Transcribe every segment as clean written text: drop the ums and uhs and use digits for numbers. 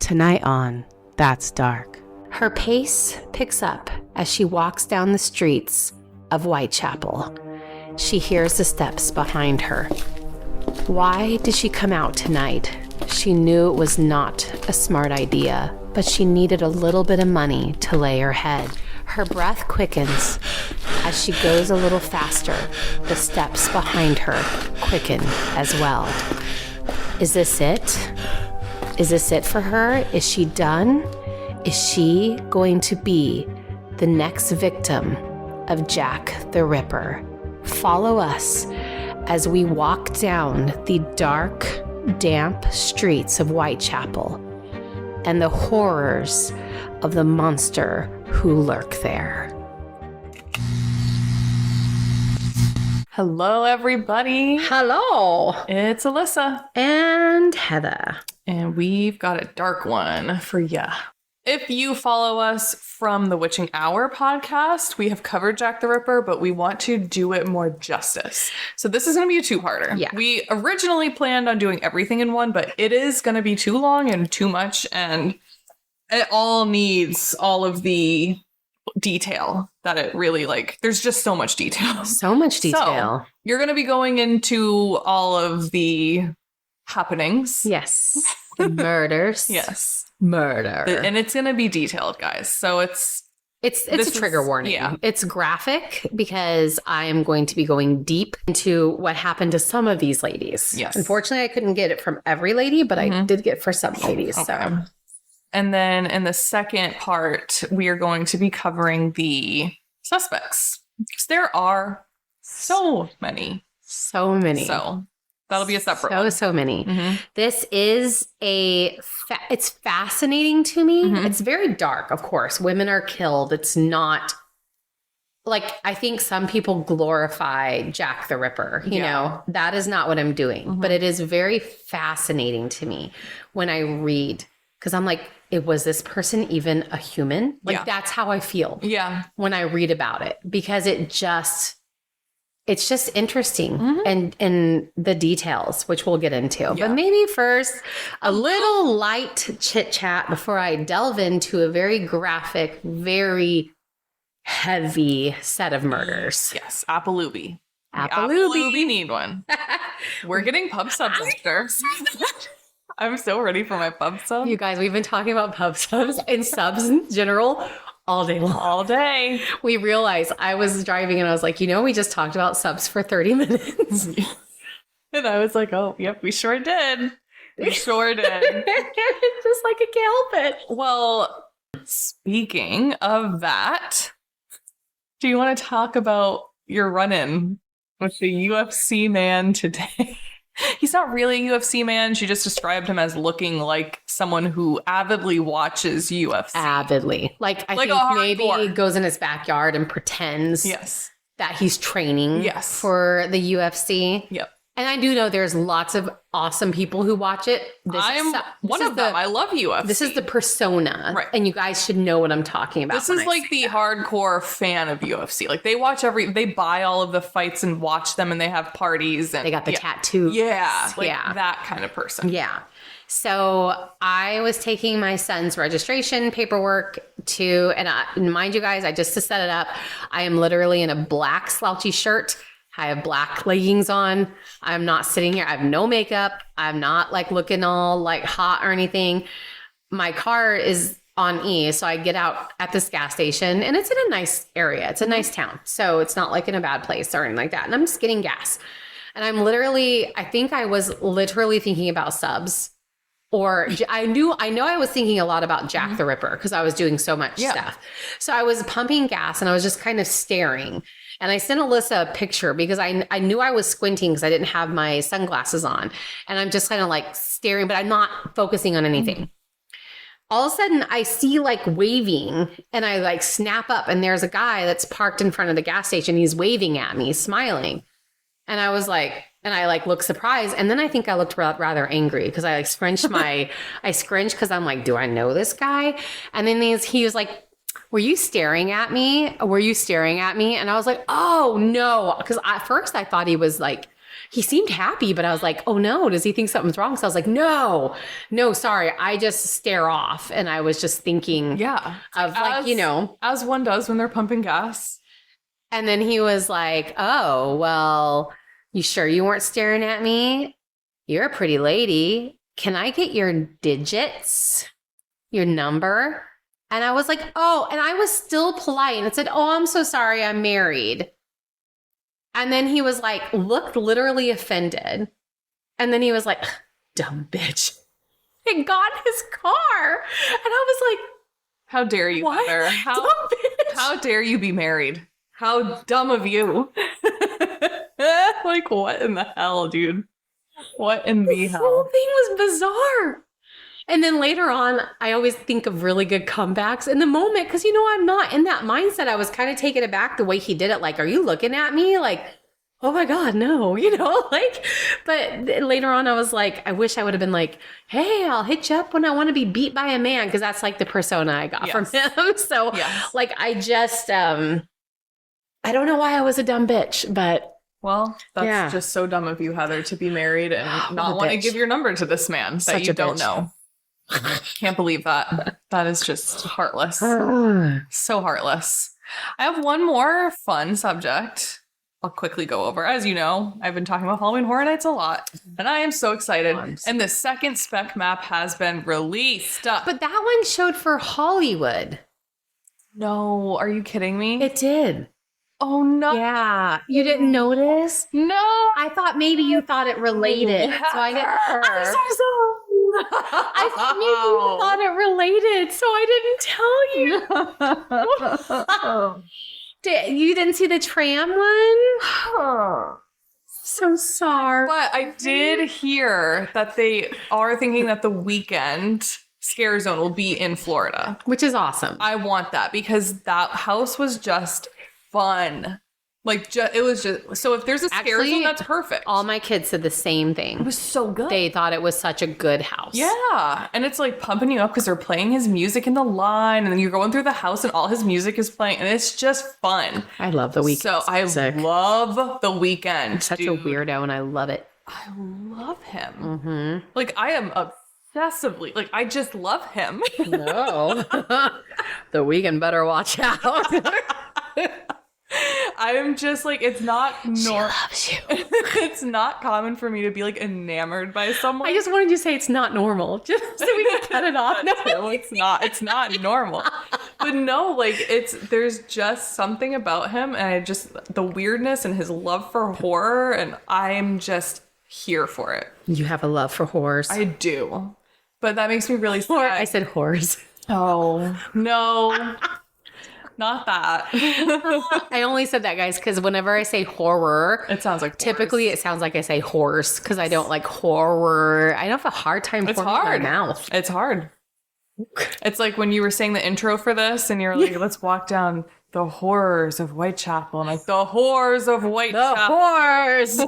Tonight on That's Dark. Her pace picks up as she walks down the streets of Whitechapel. She hears the steps behind her. Why did she come out tonight? She knew it was not a smart idea, but she needed a little bit of money to lay her head. Her breath quickens as she goes a little faster. The steps behind her quicken as well. Is this it? Is this it for her? Is she done? Is she going to be the next victim of Jack the Ripper? Follow us as we walk down the dark, damp streets of Whitechapel and the horrors of the monster who lurk there. Hello, everybody. Hello. It's Alyssa. And Heather. And we've got a dark one for ya. If you follow us from the Witching Hour podcast, we have covered Jack the Ripper, but we want to do it more justice. So this is going to be a two-parter. Yeah. We originally planned on doing everything in one, but it is going to be too long and too much, and it all needs all of the detail that it really, there's just so much detail. So much detail. So, you're going to be going into all of the happenings. Yes. The murders. Yes. Murder. And it's going to be detailed, guys. So it's a trigger warning. Yeah. It's graphic because I am going to be going deep into what happened to some of these ladies. Yes. Unfortunately, I couldn't get it from every lady, but I did get for some ladies. Okay. So. And then in the second part, we are going to be covering the suspects. Because there are so many. So many. So that'll be a separate one. So many. Mm-hmm. This is it's fascinating to me. Mm-hmm. It's very dark, of course. Women are killed. It's not I think some people glorify Jack the Ripper. You know, that is not what I'm doing. Mm-hmm. But it is very fascinating to me when I read, because I'm like, was this person even a human? That's how I feel. Yeah. When I read about it, because it's just interesting and the details, which we'll get into. Yeah. But maybe first, a little light chit chat before I delve into a very graphic, very heavy set of murders. Yes. Appalooby. Appalooby. We need one. We're getting pub subs after. I'm so ready for my pub sub. You guys, we've been talking about pub subs and subs in general all day long. All day. We realized I was driving and I was like, we just talked about subs for 30 minutes. And I was like, oh, yep, we sure did. We sure did. It's just like I can't help it. Well, speaking of that, do you want to talk about your run-in with the UFC man today? He's not really a UFC man. She just described him as looking like someone who avidly watches UFC. Avidly. I think maybe he goes in his backyard and pretends that he's training for the UFC. Yep. And I do know there's lots of awesome people who watch it. I'm one of them. I love UFC. This is the persona. Right. And you guys should know what I'm talking about. This is the hardcore fan of UFC. They watch they buy all of the fights and watch them, and they have parties. And they got the tattoos. Yeah. That kind of person. Yeah. So I was taking my son's registration paperwork and mind you guys, just to set it up, I am literally in a black slouchy shirt. I have black leggings on. I'm not sitting here. I have no makeup. I'm not looking all hot or anything. My car is on E. So I get out at this gas station and it's in a nice area. It's a nice town. So it's not in a bad place or anything like that. And I'm just getting gas. And I think I was literally thinking about subs. Or I know I was thinking a lot about Jack the Ripper because I was doing so much stuff. So I was pumping gas and I was just kind of staring. And I sent Alyssa a picture because I knew I was squinting because I didn't have my sunglasses on. And I'm just kind of staring, but I'm not focusing on anything. All of a sudden I see waving and I snap up and there's a guy that's parked in front of the gas station. He's waving at me, smiling. And I was and I looked surprised. And then I think I looked rather angry because I scrunched because I'm do I know this guy? And then he was like, were you staring at me? And I was like, oh no. Because at first I thought he was he seemed happy, but I was like, oh no, does he think something's wrong? So I was like, no, sorry. I just stare off. And I was just thinking of like, you know. As one does when they're pumping gas. And then he was like, oh, well, you sure you weren't staring at me? You're a pretty lady. Can I get your digits? Your number? And I was like, oh, and I was still polite and said, oh, I'm so sorry, I'm married. And then he was like, looked literally offended. And then he was like, dumb bitch. And got in his car. And I was like, how dare you, what? Heather? How dare you be married? How dumb of you. Like, what in the hell, dude? What in the hell? The whole thing was bizarre. And then later on, I always think of really good comebacks in the moment because, you know, I'm not in that mindset. I was kind of taken aback the way he did it. Like, are you looking at me? Like, oh my God, no, you know, like, but later on I was like, I wish I would have been like, hey, I'll hit you up when I want to be beat by a man. Because that's like the persona I got from him. So like, I just, I don't know why I was a dumb bitch, but. Well, that's just so dumb of you, Heather, to be married and not want to give your number to this man that you don't know. Can't believe that. That is just heartless. So heartless. I have one more fun subject I'll quickly go over. As you know, I've been talking about Halloween Horror Nights a lot, and I am so excited. And the second spec map has been released. But that one showed for Hollywood. No, are you kidding me? It did. Oh, no. Yeah. You didn't notice? No. I thought maybe you thought it related. So I didn't. I'm so sorry. I thought maybe you thought it related, so I didn't tell you. You didn't see the tram one? So sorry. But I did hear that they are thinking that the weekend Scare Zone will be in Florida. Which is awesome. I want that because that house was just fun. Like, it was just, so if there's a Scare Zone, that's perfect. All my kids said the same thing. It was so good. They thought it was such a good house. Yeah. And it's like pumping you up because they're playing his music in the line and then you're going through the house and all his music is playing and it's just fun. I love The Weeknd. So I love The Weeknd. Such a weirdo and I love it. I love him. Mm-hmm. Like, I am obsessively, like, I just love him. No. The Weeknd better watch out. I'm just like, it's not She loves you. It's not common for me to be like enamored by someone. I just wanted you to say it's not normal, just so we can cut it off. No, it's not. It's not normal. But no, like there's just something about him, and I just the weirdness and his love for horror, and I'm just here for it. You have a love for horrors. I do, but that makes me really sad. I said horrors. Oh no. Not that. I only said that, guys, because whenever I say horror, it sounds like typically horse. It sounds like I say horse because I don't like horror. I don't have a hard time forming my mouth. It's hard. It's like when you were saying the intro for this and you're like, let's walk down the horrors of Whitechapel. I'm like, the horrors of Whitechapel. The horrors.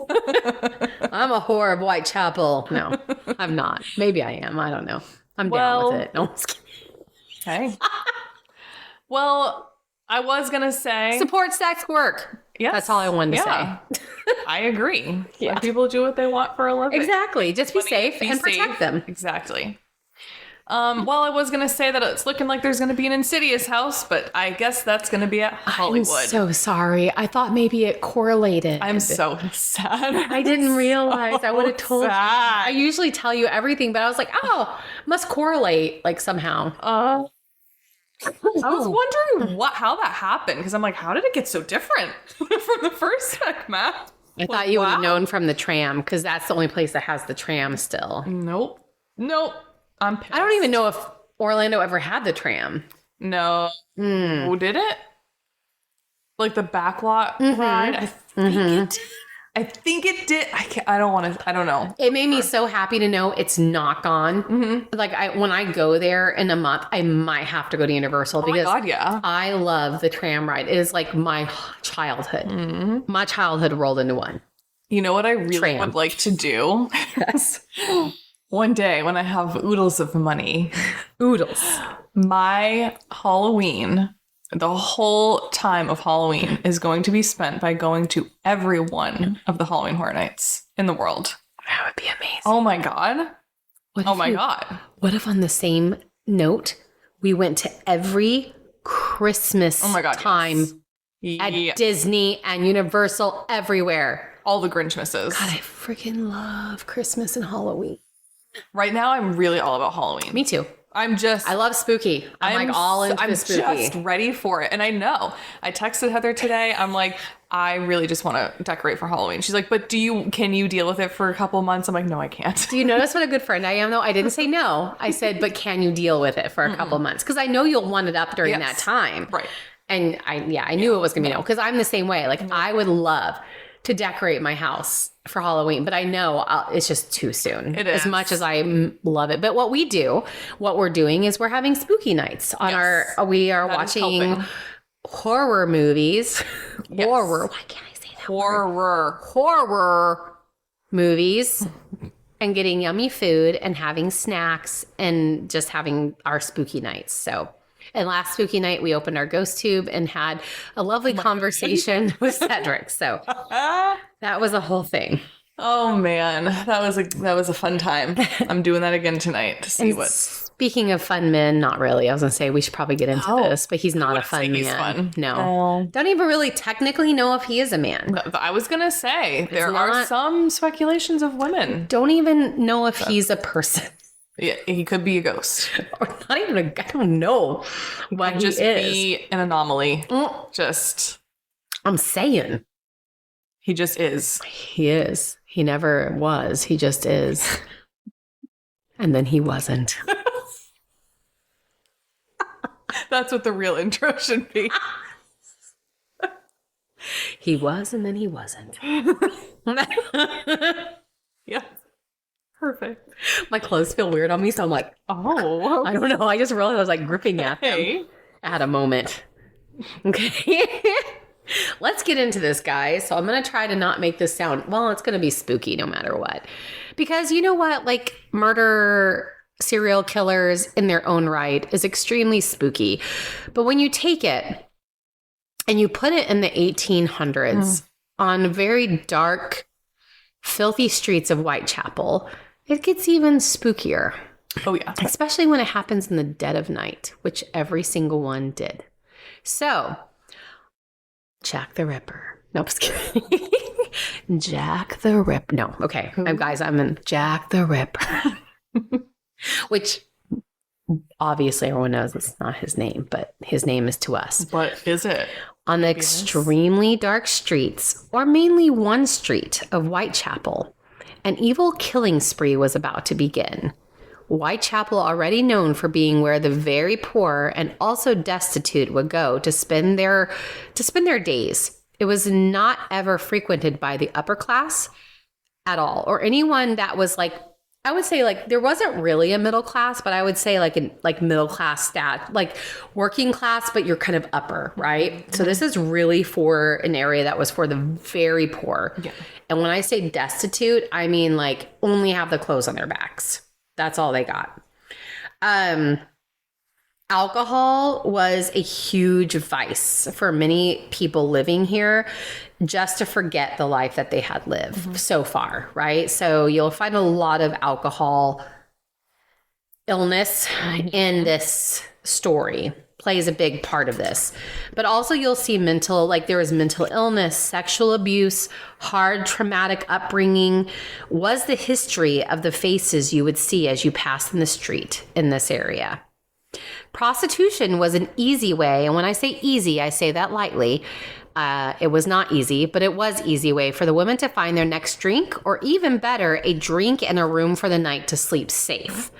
I'm a whore of Whitechapel. No, I'm not. Maybe I am. I don't know. I'm down with it. No, I'm just kidding. Okay. Well, I was going to say... support sex work. Yes. That's all I wanted to say. I agree. Yeah. Let people do what they want for a living. Exactly. Just be safe and protect them. Exactly. Well, I was going to say that it's looking like there's going to be an Insidious house, but I guess that's going to be at Hollywood. I'm so sorry. I thought maybe it correlated. I'm so sad. I didn't realize. I would have told you. I usually tell you everything, but I was like, oh, must correlate like somehow. I was wondering how that happened because I'm like, how did it get so different from the first spec map? I thought you would have known from the tram because that's the only place that has the tram still. Nope. I'm pissed. I don't even know if Orlando ever had the tram. No. Oh, did it? Like the backlot ride? I think it did. I don't know. It made me so happy to know it's not gone. Mm-hmm. Like when I go there in a month, I might have to go to Universal because my God, yeah. I love the tram ride. It is like my childhood. Mm-hmm. My childhood rolled into one. You know what I really would like to do? Yes. One day when I have oodles of money. Oodles. My Halloween The whole time of Halloween is going to be spent by going to every one of the Halloween Horror Nights in the world. That would be amazing. Oh my God. God. What if on the same note, we went to every Christmas time at Disney and Universal everywhere? All the Grinchmasses. God, I freaking love Christmas and Halloween. Right now, I'm really all about Halloween. Me too. I love spooky. I'm like all into the spooky. I'm just ready for it. And I know. I texted Heather today. I'm like, I really just want to decorate for Halloween. She's like, but can you deal with it for a couple of months? I'm like, no, I can't. Do you notice what a good friend I am though? I didn't say no. I said, but can you deal with it for a couple of months? Because I know you'll want it up during that time. Right. And I knew it was going to be no. Because I'm the same way. Like I would love to decorate my house for Halloween, but I know it's just too soon. It is. As much as I love it. But what we're doing is we're having spooky nights on we are watching horror movies. Yes. Horror. Why can't I say that? Horror movies and getting yummy food and having snacks and just having our spooky nights. So, and last spooky night, we opened our ghost tube and had a lovely conversation with Cedric. So that was a whole thing. Oh man, that was a fun time. I'm doing that again tonight to see what. Speaking of fun men, not really. I was gonna say we should probably get into this, but he's not a fun man. He's fun. No, don't even really technically know if he is a man. I was gonna say there are some speculations of women. Don't even know if he's a person. Yeah, he could be a ghost. Or not even I don't know what he is. Be an anomaly. I'm saying. He just is. He is. He never was. He just is. And then he wasn't. That's what the real intro should be. He was and then he wasn't. Yeah. Perfect. My clothes feel weird on me, so I'm like, oh. I don't know. I just realized I was like gripping at them at a moment. Okay. Let's get into this, guys. So I'm going to try to not make this sound, well, it's going to be spooky no matter what. Because you know what? Like murder, serial killers in their own right is extremely spooky. But when you take it and you put it in the 1800s on very dark, filthy streets of Whitechapel, it gets even spookier. Oh, yeah. Especially when it happens in the dead of night, which every single one did. So, Jack the Ripper. No, I'm just kidding. Jack the Ripper. No, okay. Guys, I'm in Jack the Ripper. Which, obviously, everyone knows it's not his name, but his name is to us. What is it? On the extremely dark streets, or mainly one street of Whitechapel, an evil killing spree was about to begin. Whitechapel, already known for being where the very poor and also destitute would go to spend their days. It was not ever frequented by the upper class at all, or anyone that was like, I would say like there wasn't really a middle class, but I would say like middle class like working class, but you're kind of upper, right? Mm-hmm. So this is really for an area that was for the very poor. Yeah. And when I say destitute, I mean like only have the clothes on their backs. That's all they got. Alcohol was a huge vice for many people living here, just to forget the life that they had lived so far, right? So you'll find a lot of alcohol illness in this story, plays a big part of this. But also you'll see there was mental illness, sexual abuse, hard traumatic upbringing was the history of the faces you would see as you passed in the street in this area. Prostitution was an easy way, and when I say easy, I say that lightly. It was not easy, but it was easy way for the women to find their next drink, or even better, a drink and a room for the night to sleep safe.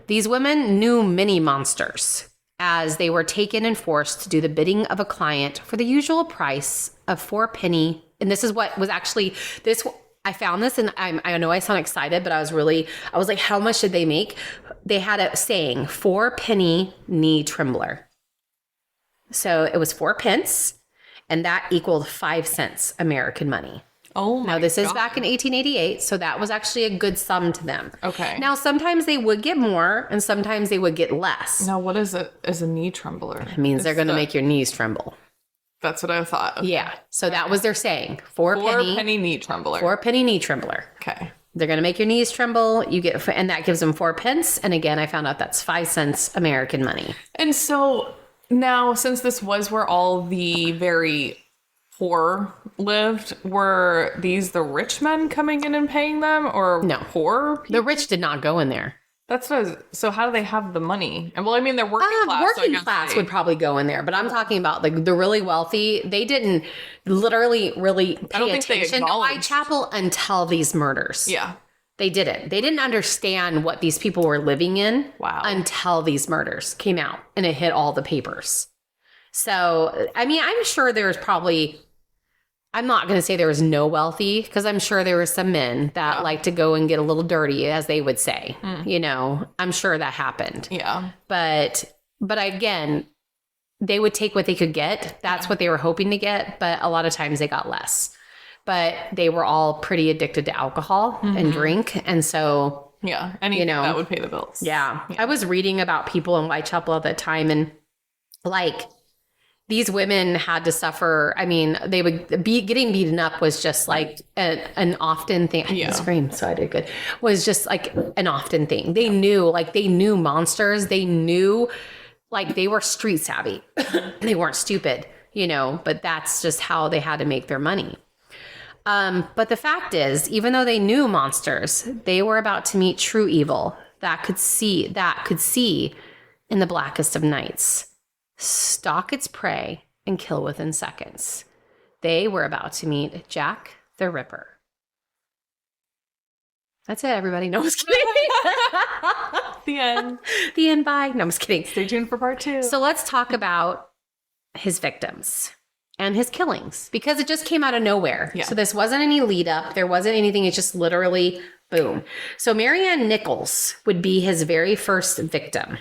These women knew many monsters, as they were taken and forced to do the bidding of a client for the usual price of 4 penny. And this is what was actually this. I found this, and I know I sound excited, but I was like, how much did they make? They had a saying, 4 penny knee trembler. So it was 4 pence, and that equaled 5 cents American money. Oh my Now, this is God. back in 1888, so that was actually a good sum to them. Okay. Now, sometimes they would get more, and sometimes they would get less. Now, what is a knee trembler? It means they're going to make your knees tremble. That's what I thought. Okay. Yeah. So that was their saying. Four penny knee trembler. 4 penny knee trembler. Okay. They're going to make your knees tremble. And that gives them 4 pence. And again, I found out that's 5 cents American money. And so now, since this was where all the very poor lived, were these the rich men coming in and paying them, or No. poor people? The rich did not go in there. That's what I was, so how do they have the money? And well, I mean, they're working class. so I Working guess class they- would probably go in there, but I'm talking about like the really wealthy. They didn't literally really I don't pay think they attention to acknowledged- Whitechapel until these murders. Yeah. They didn't. They didn't understand what these people were living in Wow. until these murders came out and it hit all the papers. So, I mean, I'm sure there's probably, I'm not going to say there was no wealthy, because I'm sure there were some men that like to go and get a little dirty, as they would say. You know, I'm sure that happened. Yeah. But again, they would take what they could get. That's what they were hoping to get. But a lot of times they got less. But they were all pretty addicted to alcohol and drink. And so, Yeah. Anything that would pay the bills. yeah. I was reading about people in Whitechapel at that time, and like these women had to suffer. I mean, they would be getting beaten up was just like an often thing. I didn't scream, so I did good. Was just like an often thing. They knew monsters. They knew, like, they were street savvy. They weren't stupid, you know, but that's just how they had to make their money. But the fact is, even though they knew monsters, they were about to meet true evil that could see in the blackest of nights, stalk its prey, and kill within seconds. They were about to meet Jack the Ripper. That's it, everybody. No, I'm just kidding. The end. The end, bye. No, I'm just kidding. Stay tuned for part 2. So let's talk about his victims and his killings, because it just came out of nowhere. Yeah. So this wasn't any lead up. There wasn't anything. It's just literally boom. So Marianne Nichols would be his very first victim.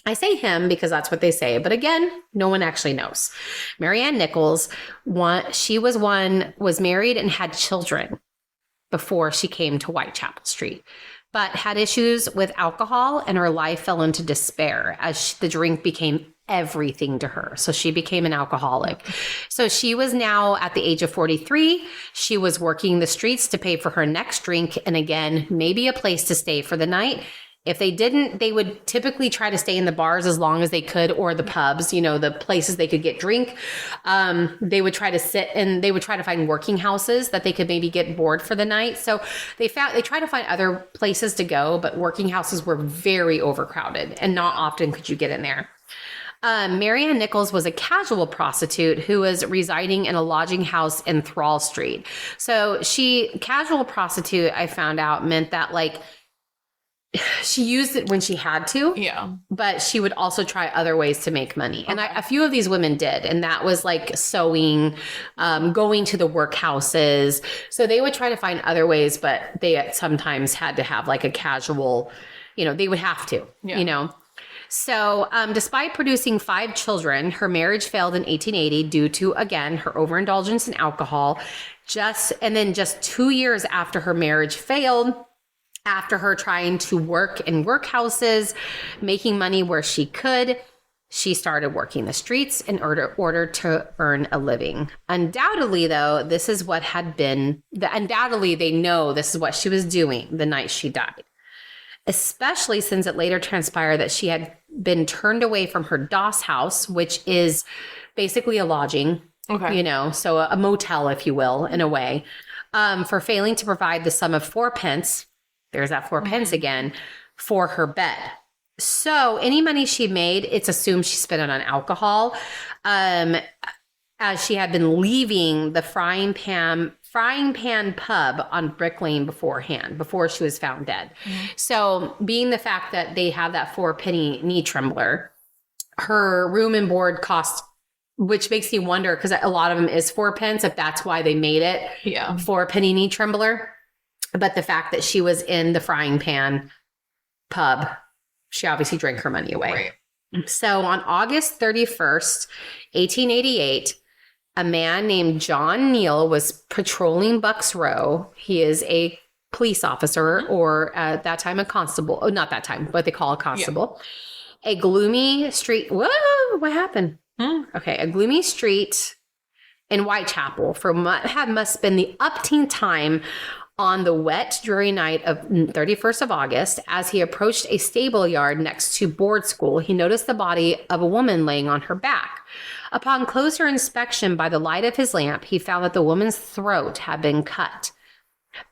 I say him because that's what they say. But again, no one actually knows. Marianne Nichols, was married and had children before she came to Whitechapel Street, but had issues with alcohol, and her life fell into despair as the drink became everything to her. So she became an alcoholic. So she was now at the age of 43. She was working the streets to pay for her next drink, and again, maybe a place to stay for the night. If they didn't, they would typically try to stay in the bars as long as they could, or the pubs, you know, the places they could get drink. They would try to sit, and they would try to find working houses that they could maybe get board for the night. So they tried to find other places to go, but working houses were very overcrowded, and not often could you get in there. Marianne Nichols was a casual prostitute who was residing in a lodging house in Thrall Street. So casual prostitute, I found out, meant that like she used it when she had to. Yeah. But she would also try other ways to make money. And a few of these women did. And that was like sewing, going to the workhouses. So they would try to find other ways, but they sometimes had to have like a casual, you know, they would have to, you know. So despite producing 5 children, her marriage failed in 1880 due to, again, her overindulgence in alcohol. Just 2 years after her marriage failed, after her trying to work in workhouses, making money where she could, she started working the streets in order to earn a living. Undoubtedly, though, undoubtedly they know this is what she was doing the night she died. Especially since it later transpired that she had been turned away from her Doss house, which is basically a lodging, you know, so a motel, if you will, in a way, for failing to provide the sum of 4 pence. There's that 4 pence again, for her bed. So any money she made, it's assumed she spent it on alcohol, as she had been leaving the Frying Pan pub on Brick Lane beforehand, before she was found dead. So being the fact that they have that 4 penny knee trembler, her room and board cost, which makes me wonder, because a lot of them is 4 pence, if that's why they made it 4 penny knee trembler. But the fact that she was in the Frying Pan pub, she obviously drank her money away. Right. So on August 31st, 1888, a man named John Neal was patrolling Bucks Row. He is a police officer, or at that time a constable. Oh, not that time, what they call a constable. Yeah. A gloomy street. Whoa, what happened? Okay, a gloomy street in Whitechapel for what must have been the upteen time on the wet, dreary night of 31st of August. As he approached a stable yard next to board school, he noticed the body of a woman laying on her back. Upon closer inspection by the light of his lamp, he found that the woman's throat had been cut.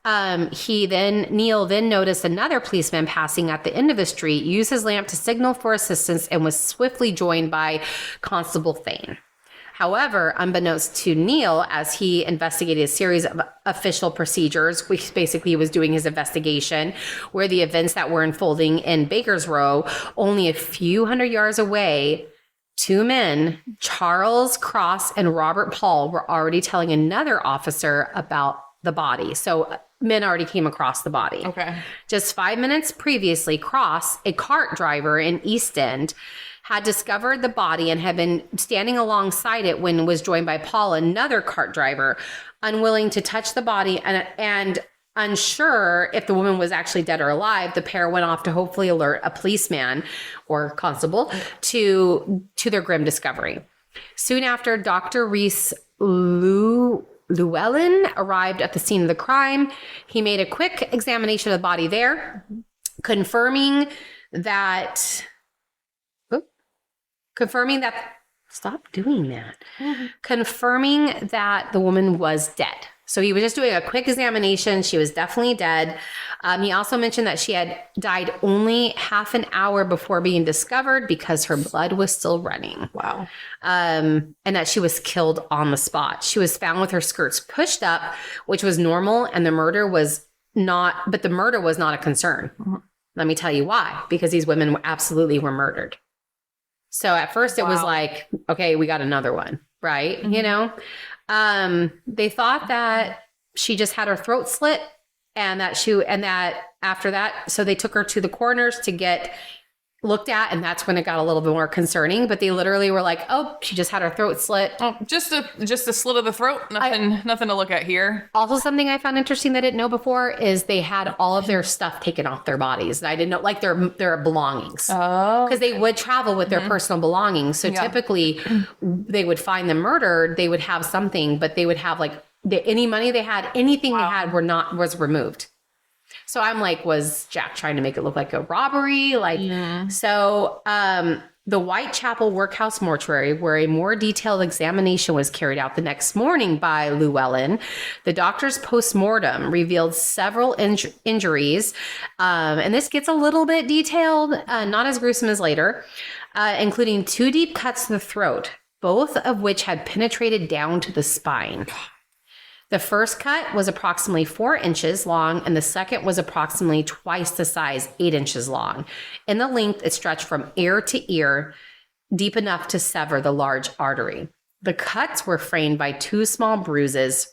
Neil then noticed another policeman passing at the end of the street, used his lamp to signal for assistance, and was swiftly joined by Constable Thane. However, unbeknownst to Neil, as he investigated a series of official procedures, which basically was doing his investigation, where the events that were unfolding in Baker's Row, only a few hundred yards away, two men, Charles Cross and Robert Paul, were already telling another officer about the body. So men already came across the body. Okay. Just 5 minutes previously, Cross, a cart driver in East End, had discovered the body and had been standing alongside it when was joined by Paul, another cart driver, unwilling to touch the body and unsure if the woman was actually dead or alive. The pair went off to hopefully alert a policeman or constable to their grim discovery. Soon after, Dr. Reese Llewellyn arrived at the scene of the crime. He made a quick examination of the body there, confirming that stop doing that. Confirming that the woman was dead. So he was just doing a quick examination. She was definitely dead. He also mentioned that she had died only half an hour before being discovered because her blood was still running. Wow. And that she was killed on the spot. She was found with her skirts pushed up, which was normal, and the murder was not a concern. Let me tell you why. Because these women absolutely were murdered. So at first it was like, okay, we got another one, right? Mm-hmm. You know? They thought that she just had her throat slit and that after that, so they took her to the coroners to get looked at, and that's when it got a little bit more concerning. But they literally were like, "Oh, she just had her throat slit. Oh, just a slit of the throat. Nothing to look at here." Also, something I found interesting that I didn't know before is they had all of their stuff taken off their bodies. And I didn't know, like their belongings. Oh, because they would travel with their personal belongings. So typically, they would find them murdered. They would have something, but they would have like any money they had, anything they had was removed. So I'm like, was Jack trying to make it look like a robbery? So the Whitechapel Workhouse Mortuary, where a more detailed examination was carried out the next morning by Llewellyn, the doctor's post-mortem revealed several injuries. And this gets a little bit detailed, not as gruesome as later, including 2 deep cuts to the throat, both of which had penetrated down to the spine. The first cut was approximately 4 inches long, and the second was approximately twice the size, 8 inches long. In the length, it stretched from ear to ear, deep enough to sever the large artery. The cuts were framed by 2 small bruises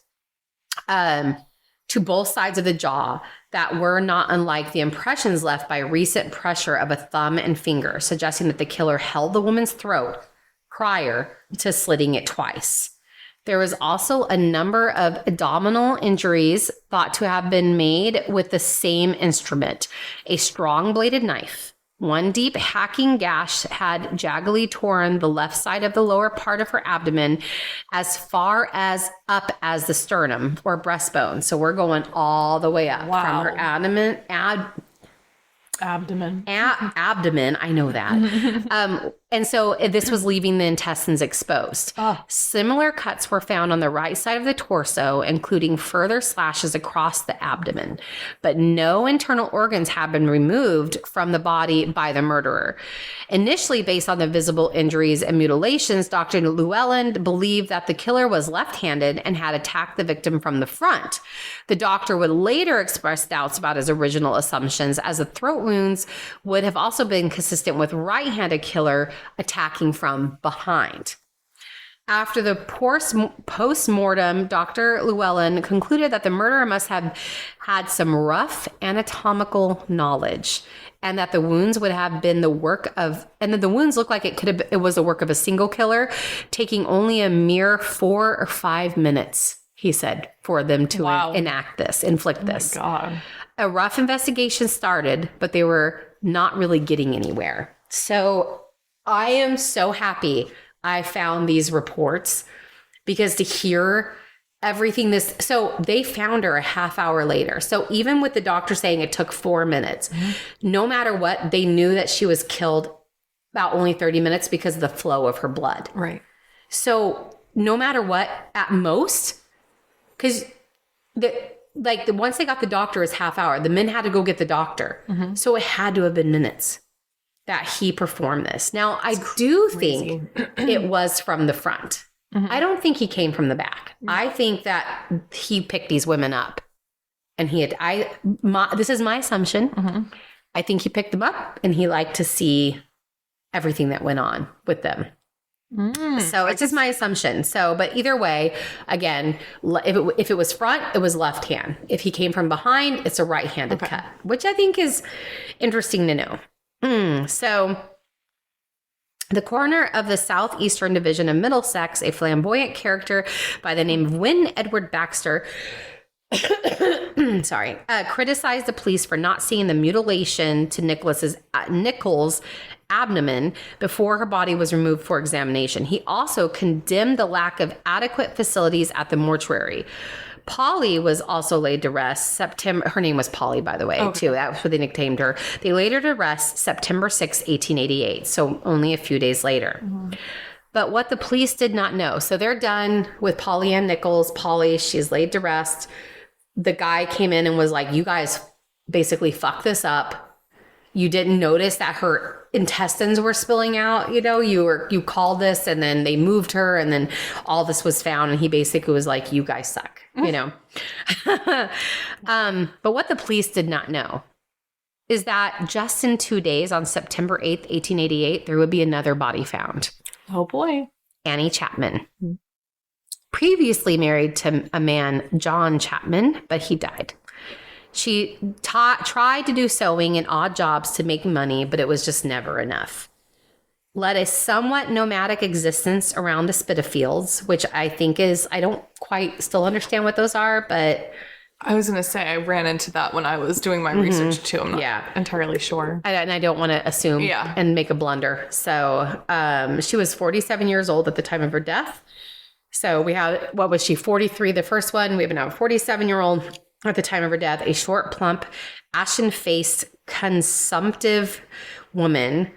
to both sides of the jaw that were not unlike the impressions left by recent pressure of a thumb and finger, suggesting that the killer held the woman's throat prior to slitting it twice. There was also a number of abdominal injuries thought to have been made with the same instrument, a strong bladed knife. 1 deep hacking gash had jaggedly torn the left side of the lower part of her abdomen as far as up as the sternum or breastbone. So we're going all the way up from her abdomen. I know that. And so this was leaving the intestines exposed. Similar cuts were found on the right side of the torso, including further slashes across the abdomen. But no internal organs had been removed from the body by the murderer. Initially, based on the visible injuries and mutilations, Dr. Llewellyn believed that the killer was left-handed and had attacked the victim from the front. The doctor would later express doubts about his original assumptions, as the throat wounds would have also been consistent with right-handed killer attacking from behind. After the post-mortem, Dr. Llewellyn concluded that the murderer must have had some rough anatomical knowledge. and that the wounds would have been the work of, and that the wounds looked like it was the work of a single killer, taking only a mere 4 or 5 minutes, he said, for them to inflict this. Oh my God. A rough investigation started, but they were not really getting anywhere. So I am so happy I found these reports, because to hear everything so they found her a half hour later. So even with the doctor saying it took 4 minutes, no matter what, they knew that she was killed about only 30 minutes because of the flow of her blood. Right. So no matter what, at most, because once they got the doctor, it's half hour. The men had to go get the doctor. So it had to have been minutes that he performed this. Now, I do think it was from the front. I don't think he came from the back. I think that he picked these women up, and this is my assumption. I think he picked them up, and he liked to see everything that went on with them. So it's just my assumption. So, but either way, again, if it was front, it was left hand. If he came from behind, it's a right-handed cut, which I think is interesting to know. So the coroner of the Southeastern Division of Middlesex, a flamboyant character by the name of Wynne Edward Baxter, criticized the police for not seeing the mutilation to Nichols' abdomen before her body was removed for examination. He also condemned the lack of adequate facilities at the mortuary. Polly was also laid to rest her name was Polly, by the way, too. That was what they nicknamed her. They laid her to rest September 6, 1888, so only a few days later. But what the police did not know, so they're done with Polly Ann Nichols. Polly, she's laid to rest. The guy came in and was like, you guys basically fucked this up. You didn't notice that her intestines were spilling out. You called this, and then they moved her, and then all this was found. And he basically was like, you guys suck, But what the police did not know is that just in 2 days, on September 8th, 1888, there would be another body found. Oh boy. Annie Chapman. Previously married to a man, John Chapman, but he died. She tried to do sewing and odd jobs to make money, but it was just never enough. Led a somewhat nomadic existence around the Spitalfields, which I think I don't quite still understand what those are, but... I was going to say, I ran into that when I was doing my research too. I'm not entirely sure. And I don't want to assume and make a blunder. So she was 47 years old at the time of her death. So we have, what was she, 43, the first one? We have now a 47-year-old at the time of her death, a short, plump, ashen-faced, consumptive woman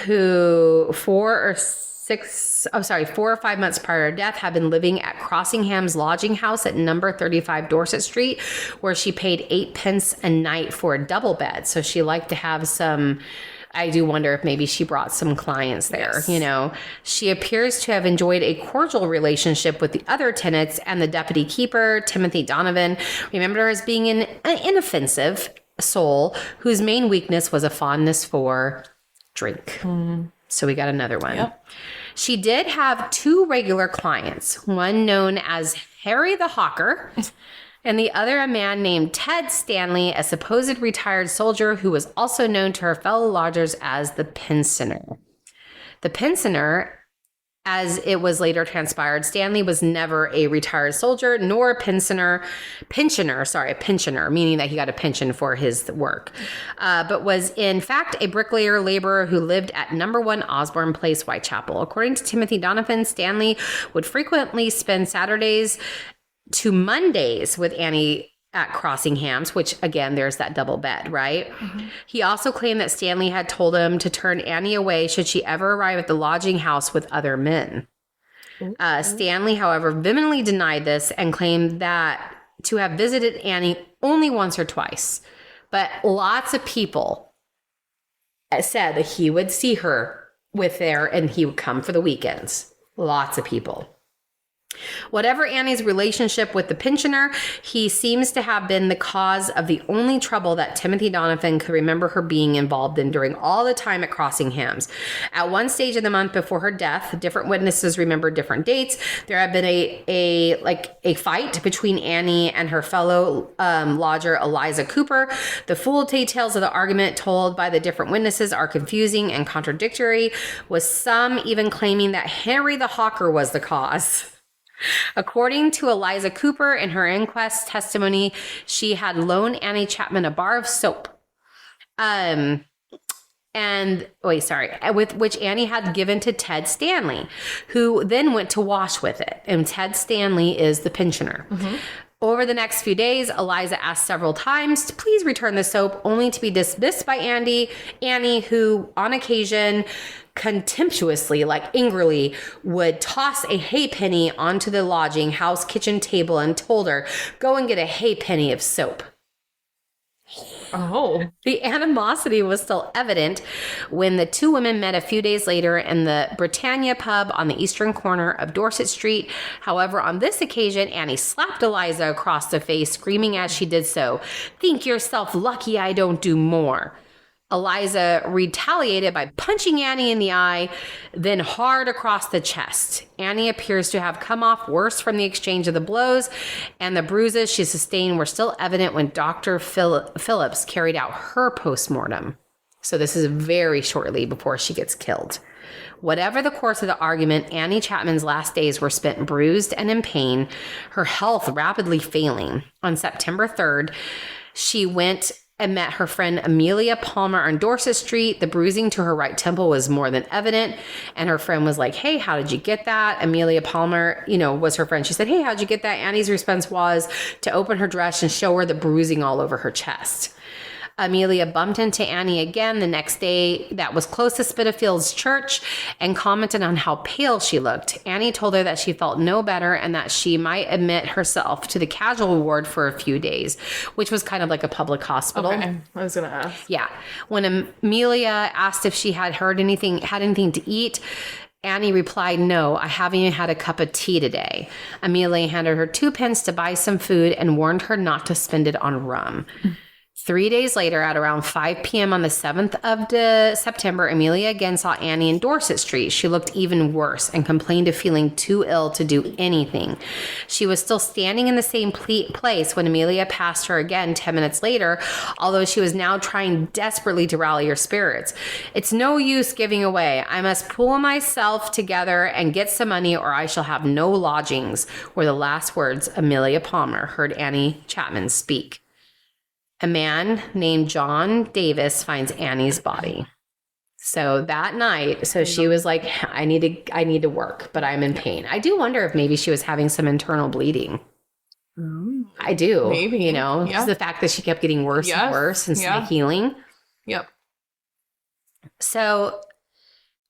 who 4 or 5 months prior to death had been living at Crossingham's lodging house at number 35 Dorset Street, where she paid 8 pence a night for a double bed. So she liked to have some... I do wonder if maybe she brought some clients there, She appears to have enjoyed a cordial relationship with the other tenants, and the deputy keeper, Timothy Donovan, remembered her as being an inoffensive soul whose main weakness was a fondness for drink. So we got another one. Yep. She did have 2 regular clients, one known as Harry the Hawker, and the other a man named Ted Stanley, a supposed retired soldier who was also known to her fellow lodgers as the Pensioner. The Pensioner, as it was later transpired, Stanley was never a retired soldier nor a pensioner, meaning that he got a pension for his work, but was in fact a bricklayer laborer who lived at number 1 Osborne Place, Whitechapel. According to Timothy Donovan, Stanley would frequently spend Saturdays to Mondays with Annie at Crossingham's, which again, there's that double bed, right? He also claimed that Stanley had told him to turn Annie away should she ever arrive at the lodging house with other men. Stanley, however, vehemently denied this and claimed that to have visited Annie only once or twice. But lots of people said that he would see her with there and he would come for the weekends. Lots of people. Whatever Annie's relationship with the pensioner, he seems to have been the cause of the only trouble that Timothy Donovan could remember her being involved in during all the time at Crossinghams. At one stage of the month before her death, different witnesses remember different dates. There had been a fight between Annie and her fellow lodger Eliza Cooper. The full details of the argument told by the different witnesses are confusing and contradictory, with some even claiming that Henry the Hawker was the cause. According to Eliza Cooper, in her inquest testimony, she had loaned Annie Chapman a bar of soap. With which Annie had given to Ted Stanley, who then went to wash with it. And Ted Stanley is the pensioner. Mm-hmm. Over the next few days, Eliza asked several times to please return the soap, only to be dismissed by Annie, who on occasion contemptuously, like angrily, would toss a halfpenny onto the lodging house kitchen table and told her, "Go and get a halfpenny of soap." Oh. The animosity was still evident when the two women met a few days later in the Britannia pub on the eastern corner of Dorset Street. However, on this occasion, Annie slapped Eliza across the face, screaming as she did so, "Think yourself lucky I don't do more." Eliza retaliated by punching Annie in the eye, then hard across the chest. Annie appears to have come off worse from the exchange of the blows, and the bruises she sustained were still evident when Dr. Phillips carried out her postmortem. So this is very shortly before she gets killed. Whatever the course of the argument, Annie Chapman's last days were spent bruised and in pain, her health rapidly failing. On September 3rd, she went and met her friend Amelia Palmer on Dorset Street. The bruising to her right temple was more than evident. And her friend was like, "Hey, how did you get that?" Amelia Palmer, was her friend. She said, "Hey, how'd you get that?" Annie's response was to open her dress and show her the bruising all over her chest. Amelia bumped into Annie again the next day that was close to Spitalfields Church and commented on how pale she looked. Annie told her that she felt no better and that she might admit herself to the casual ward for a few days, which was kind of like a public hospital. Okay, I was going to ask. Yeah. When Amelia asked if she had anything to eat, Annie replied, "No, I haven't even had a cup of tea today." Amelia handed her 2 pence to buy some food and warned her not to spend it on rum. 3 days later, at around 5 p.m. on the 7th of September, Amelia again saw Annie in Dorset Street. She looked even worse and complained of feeling too ill to do anything. She was still standing in the same place when Amelia passed her again 10 minutes later, although she was now trying desperately to rally her spirits. "It's no use giving away. I must pull myself together and get some money or I shall have no lodgings," were the last words Amelia Palmer heard Annie Chapman speak. A man named John Davis finds Annie's body. So that night, she was like, I need to work, but I'm in pain. I do wonder if maybe she was having some internal bleeding. I do. Maybe. Just the fact that she kept getting worse and worse instead of healing. Yep. So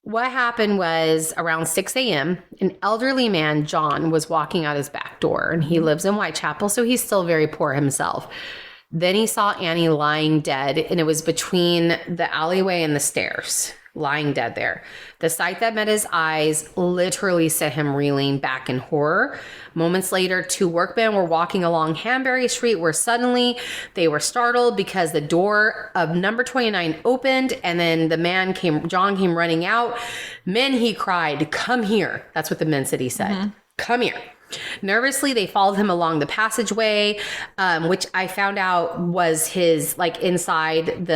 what happened was around 6 a.m., an elderly man, John, was walking out his back door, and he lives in Whitechapel, so he's still very poor himself. Then he saw Annie lying dead, and it was between the alleyway and the stairs, lying dead there. The sight that met his eyes literally set him reeling back in horror. Moments later, 2 workmen were walking along Hanbury Street where suddenly they were startled because the door of number 29 opened, and then John came running out. "Men," he cried, "come here." That's what the men said he said. Mm-hmm. "Come here." Nervously, they followed him along the passageway, which I found out was his, like, inside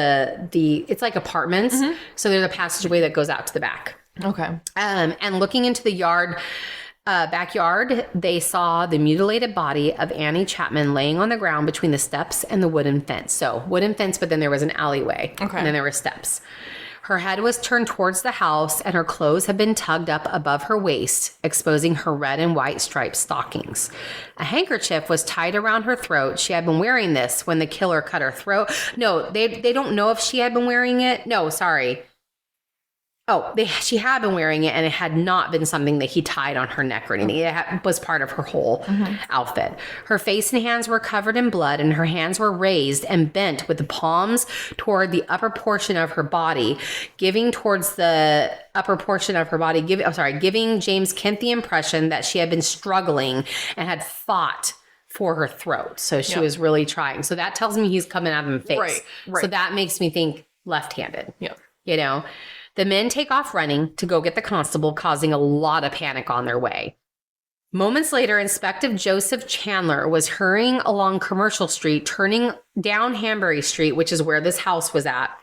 it's like apartments. Mm-hmm. So there's a passageway that goes out to the back. Okay. And looking into the backyard, they saw the mutilated body of Annie Chapman laying on the ground between the steps and the wooden fence. So wooden fence, but then there was an alleyway. Okay. And then there were steps. Her head was turned towards the house, and her clothes had been tugged up above her waist, exposing her red and white striped stockings. A handkerchief was tied around her throat. She had been wearing this when the killer cut her throat. No, they don't know if she had been wearing it. No, sorry. She had been wearing it, and it had not been something that he tied on her neck or anything. It was part of her whole outfit. Her face and hands were covered in blood, and her hands were raised and bent with the palms toward the upper portion of her body, giving James Kent the impression that she had been struggling and had fought for her throat. So she was really trying. So that tells me he's coming at him face. Right. So that makes me think left-handed. Yeah. You know? The men take off running to go get the constable, causing a lot of panic on their way. Moments later, Inspector Joseph Chandler was hurrying along Commercial Street, turning down Hanbury Street, which is where this house was at.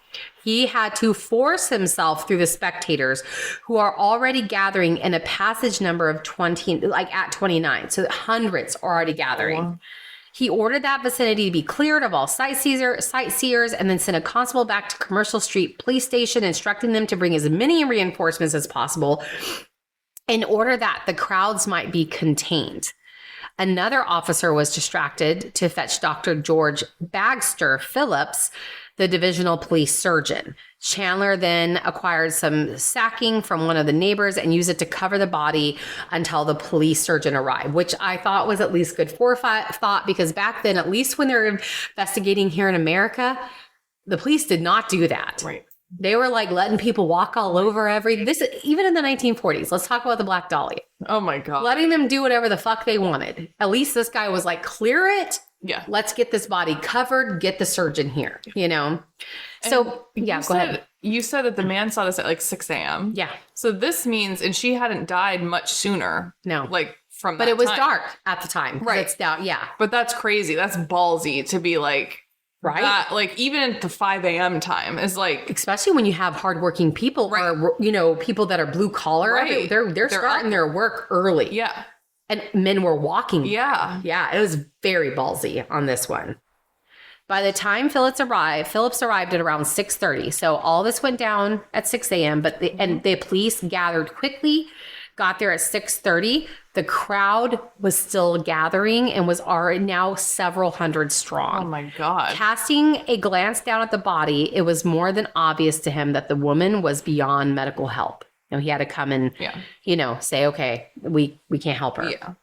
He had to force himself through the spectators who are already gathering in a passage number of 20, like at 29. So hundreds are already gathering. Oh. He ordered that vicinity to be cleared of all sightseers and then sent a constable back to Commercial Street Police Station, instructing them to bring as many reinforcements as possible in order that the crowds might be contained. Another officer was distracted to fetch Dr. George Bagster Phillips, the divisional police surgeon. Chandler then acquired some sacking from one of the neighbors and used it to cover the body until the police surgeon arrived, which I thought was at least good forethought, because back then, at least when they're investigating here in America, the police did not do that. Right. They were like letting people walk all over even in the 1940s. Let's talk about the Black Dahlia. Oh my God. Letting them do whatever the fuck they wanted. At least this guy was like, clear it. Yeah. Let's get this body covered, get the surgeon here, you know? So, yeah, go ahead. You said that the man saw this at like 6 a.m. Yeah. So this means, and she hadn't died much sooner. No. Like from But that it was time. dark at the time. Right. It's down, yeah. But that's crazy. That's ballsy to be like, right. That, like even at the 5 a.m. time is like, especially when you have hardworking people or, you know, people that are blue collar. Right. They're starting their work early. Yeah. And men were walking. Yeah. Yeah. It was very ballsy on this one. By the time Phillips arrived at around 6:30. So all this went down at 6 a.m., but the police gathered quickly, got there at 6:30. The crowd was still gathering and was already now several hundred strong. Oh my God. Casting a glance down at the body, it was more than obvious to him that the woman was beyond medical help. You know, he had to come and, you know, say, okay, we can't help her. Yeah.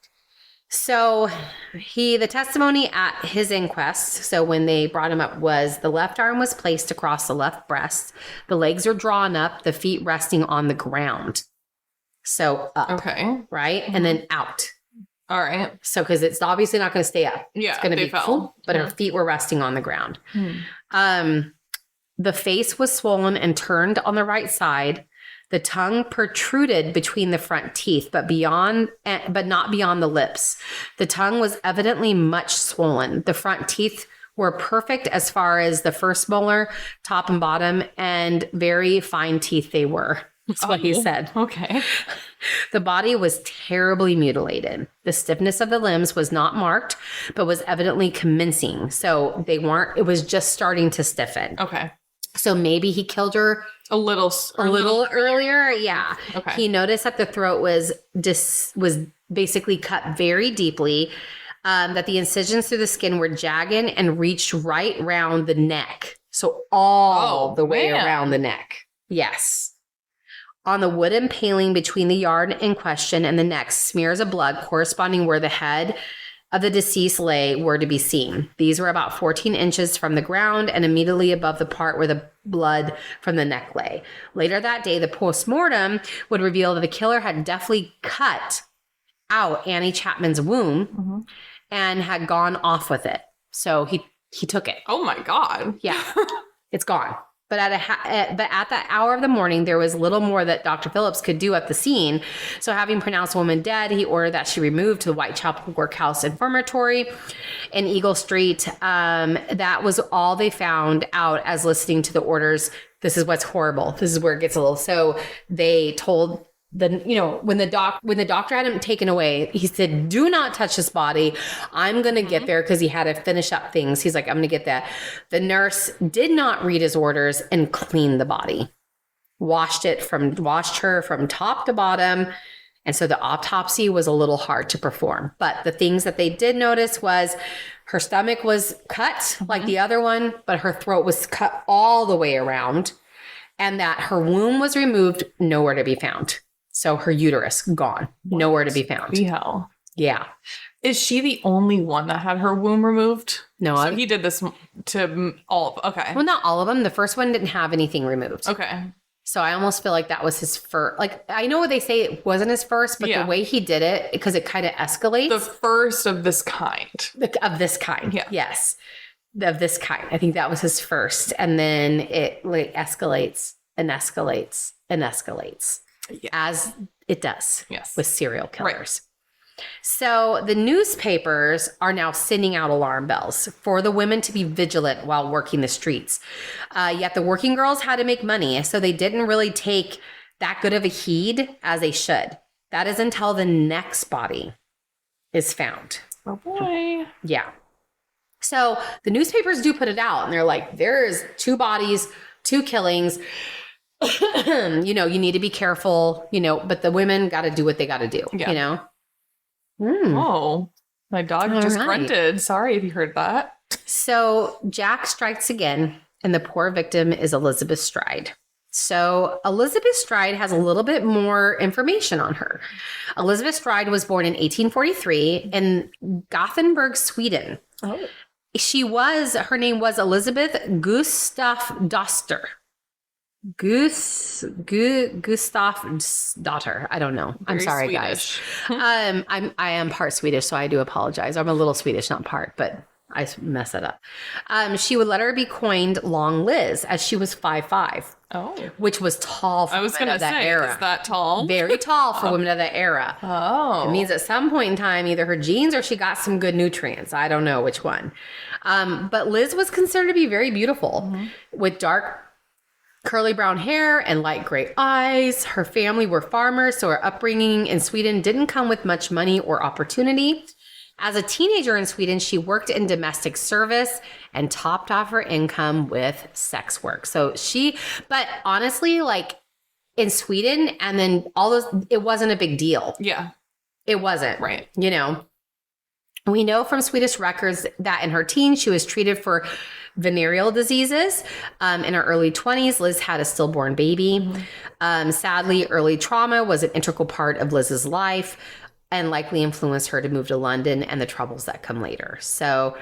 So the testimony at his inquest, so when they brought him up, was the left arm was placed across the left breast. The legs are drawn up, the feet resting on the ground. So up. Okay. Right? And then out. All right. So, because it's obviously not going to stay up. Yeah. It's going to be full, but her feet were resting on the ground. The face was swollen and turned on the right side. The tongue protruded between the front teeth, but not beyond the lips. The tongue was evidently much swollen. The front teeth were perfect as far as the first molar, top and bottom, and very fine teeth they were. That's what he said. Okay. The body was terribly mutilated. The stiffness of the limbs was not marked, but was evidently commencing. So it was just starting to stiffen. Okay. So maybe he killed her a little earlier. Yeah. Okay. He noticed that the throat was basically cut very deeply, that the incisions through the skin were jagged and reached right round the neck. So all the way around the neck. Yes. On the wooden paling between the yard in question and the neck, smears of blood corresponding where the head of the deceased lay were to be seen. These were about 14 inches from the ground and immediately above the part where the blood from the neck lay. Later that day, the postmortem would reveal that the killer had deftly cut out Annie Chapman's womb and had gone off with it. So he took it. Oh my God. Yeah, it's gone. But at that hour of the morning, there was little more that Dr. Phillips could do at the scene. So having pronounced the woman dead, he ordered that she removed to the Whitechapel Workhouse Infirmary in Eagle Street. That was all they found out as listening to the orders. This is what's horrible. This is where it gets a little. So they told when the doctor had him taken away, he said, do not touch this body. I'm going to get there, because he had to finish up things. He's like, I'm going to get that. The nurse did not read his orders and cleaned the body, washed her from top to bottom. And so the autopsy was a little hard to perform. But the things that they did notice was her stomach was cut like the other one, but her throat was cut all the way around. and that her womb was removed, nowhere to be found. So her uterus, gone, nowhere to be found. Yeah. Yeah. Is she the only one that had her womb removed? No, So he did this to all of, okay. Well, not all of them. The first one didn't have anything removed. Okay. So I almost feel like that was his first. Like, I know they say it wasn't his first, but the way he did it, because it kind of escalates. The first of this kind. Of this kind. Yeah. Yes. Of this kind. I think that was his first. And then it like escalates and escalates and escalates. Yeah. As it does. Yes. With serial killers. Right. So the newspapers are now sending out alarm bells for the women to be vigilant while working the streets. Yet the working girls had to make money, so they didn't really take that good of a heed as they should. That is until the next body is found. Oh boy. Yeah. So the newspapers do put it out, and they're like, there's 2 bodies, 2 killings. You know, you need to be careful, you know, but the women got to do what they got to do, you know? Oh, my dog just grunted. Sorry if you heard that. So Jack strikes again, and the poor victim is Elizabeth Stride. So Elizabeth Stride has a little bit more information on her. Elizabeth Stride was born in 1843 in Gothenburg, Sweden. Oh. Her name was Elizabeth Gustaf Doster. Gustaf's daughter. I don't know. I'm sorry, Swedish. Guys. I am part Swedish, so I do apologize. I'm a little Swedish, not part, but I mess it up. She would let her be coined Long Liz, as she was 5'5". Oh, which was tall for women of that era. Is that tall? Very tall for women of that era. Oh, it means at some point in time, either her genes or she got some good nutrients. I don't know which one. But Liz was considered to be very beautiful, with dark curly brown hair and light gray eyes. Her family were farmers, so her upbringing in Sweden didn't come with much money or opportunity. As a teenager in Sweden, she worked in domestic service and topped off her income with sex work. But honestly, like in Sweden and then all those, it wasn't a big deal. Yeah. It wasn't. Right. You know, we know from Swedish records that in her teens, she was treated for venereal diseases. In her early 20s, Liz had a stillborn baby. Sadly, early trauma was an integral part of Liz's life and likely influenced her to move to London and the troubles that come later. So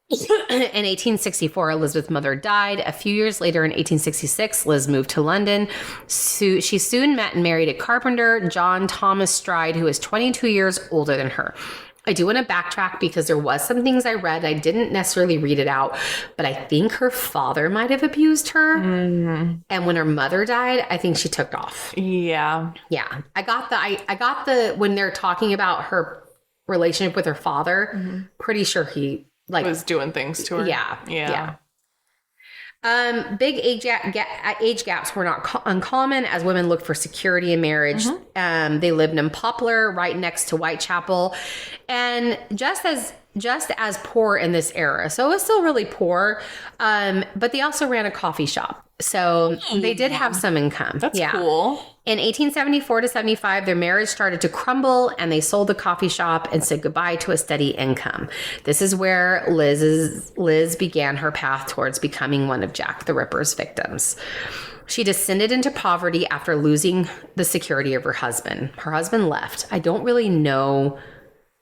in 1864, Elizabeth's mother died. A few years later, in 1866, Liz moved to London. She soon met and married a carpenter, John Thomas Stride, who is 22 years older than her. I do want to backtrack because there was some things I read. I didn't necessarily read it out, but I think her father might have abused her. And when her mother died, I think she took off. Yeah. Yeah. I got the, when they're talking about her relationship with her father, pretty sure he was doing things to her. Yeah. Yeah. Big age gaps were not uncommon as women looked for security in marriage. They lived in Poplar, right next to Whitechapel, and just as poor in this era. So it was still really poor, but they also ran a coffee shop. So they did have some income. That's cool. In 1874 to 75, their marriage started to crumble and they sold the coffee shop and said goodbye to a steady income. This is where Liz began her path towards becoming one of Jack the Ripper's victims. She descended into poverty after losing the security of her husband. Her husband left. I don't really know